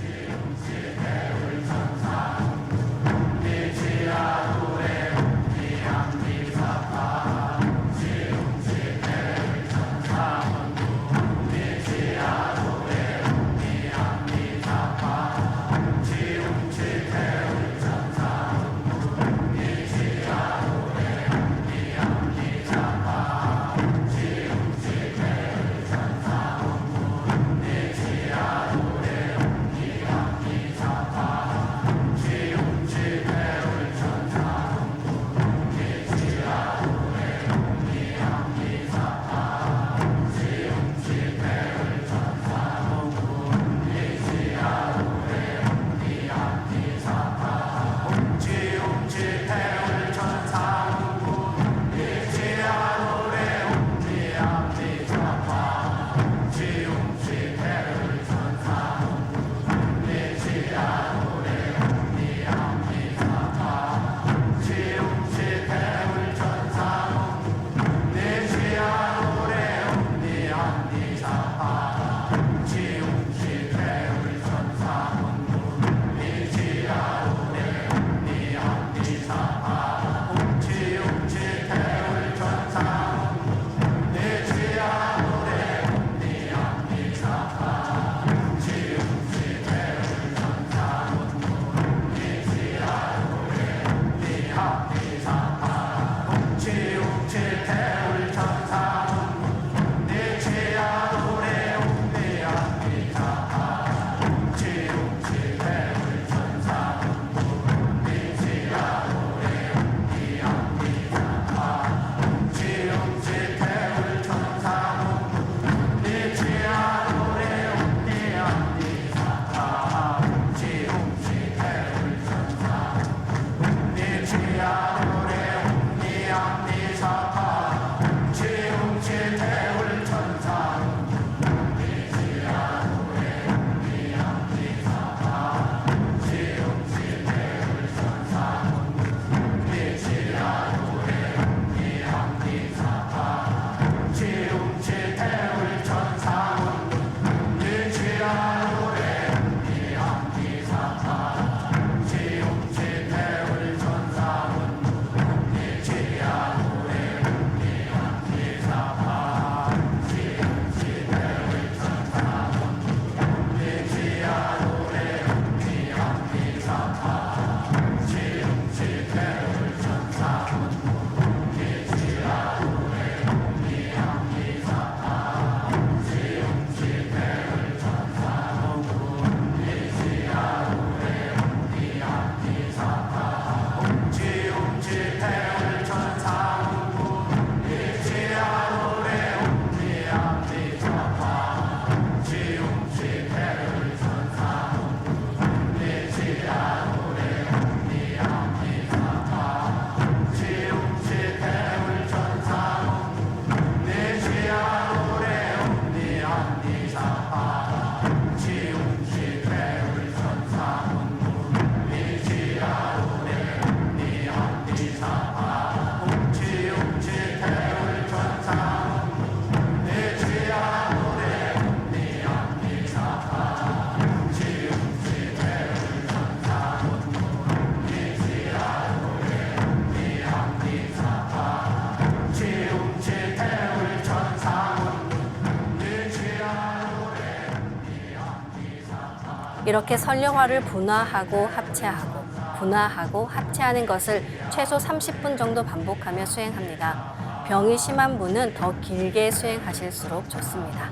이렇게 설령화를 분화하고 합체하고 분화하고 합체하는 것을 최소 30분 정도 반복하며 수행합니다. 병이 심한 분은 더 길게 수행하실수록 좋습니다.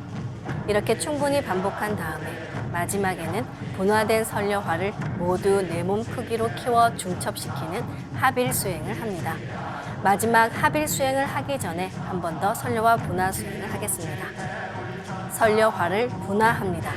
이렇게 충분히 반복한 다음에 마지막에는 분화된 설려화를 모두 내 몸 크기로 키워 중첩시키는 합일 수행을 합니다. 마지막 합일 수행을 하기 전에 한 번 더 설려화 분화 수행을 하겠습니다. 설려화를 분화합니다.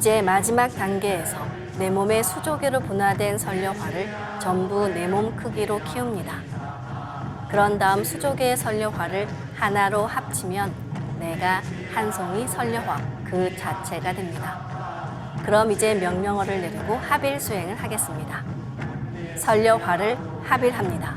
이제 마지막 단계에서 내 몸의 수조개로 분화된 선려화를 전부 내 몸 크기로 키웁니다. 그런 다음 수조개의 선려화를 하나로 합치면 내가 한 송이 선려화 그 자체가 됩니다. 그럼 이제 명령어를 내리고 합일 수행을 하겠습니다. 선려화를 합일합니다.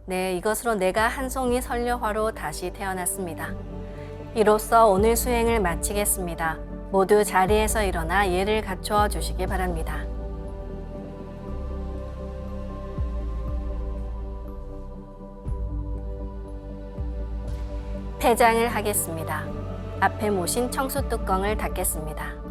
네, 이것으로 내가 한 송이 선려화로 다시 태어났습니다. 이로써 오늘 수행을 마치겠습니다. 모두 자리에서 일어나 예를 갖추어 주시기 바랍니다. 폐장을 하겠습니다. 앞에 모신 청수 뚜껑을 닫겠습니다.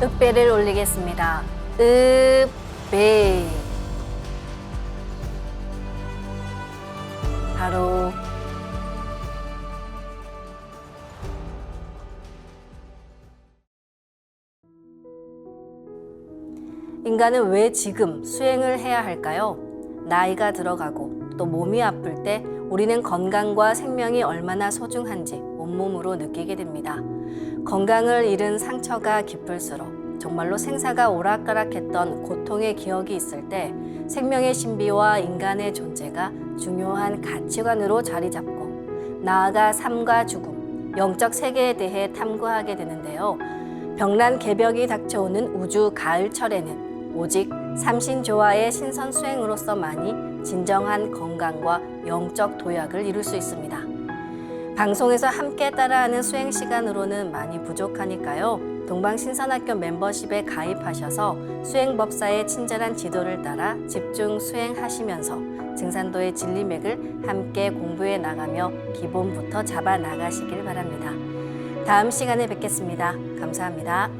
읍배를 올리겠습니다. 읍배. 바로 인간은 왜 지금 수행을 해야 할까요? 나이가 들어가고 또 몸이 아플 때 우리는 건강과 생명이 얼마나 소중한지 온몸으로 느끼게 됩니다. 건강을 잃은 상처가 깊을수록 정말로 생사가 오락가락했던 고통의 기억이 있을 때 생명의 신비와 인간의 존재가 중요한 가치관으로 자리 잡고 나아가 삶과 죽음, 영적 세계에 대해 탐구하게 되는데요. 병란 개벽이 닥쳐오는 우주 가을철에는 오직 삼신조화의 신선 수행으로서만이 진정한 건강과 영적 도약을 이룰 수 있습니다. 방송에서 함께 따라하는 수행 시간으로는 많이 부족하니까요. 동방신선학교 멤버십에 가입하셔서 수행법사의 친절한 지도를 따라 집중 수행하시면서 증산도의 진리맥을 함께 공부해 나가며 기본부터 잡아 나가시길 바랍니다. 다음 시간에 뵙겠습니다. 감사합니다.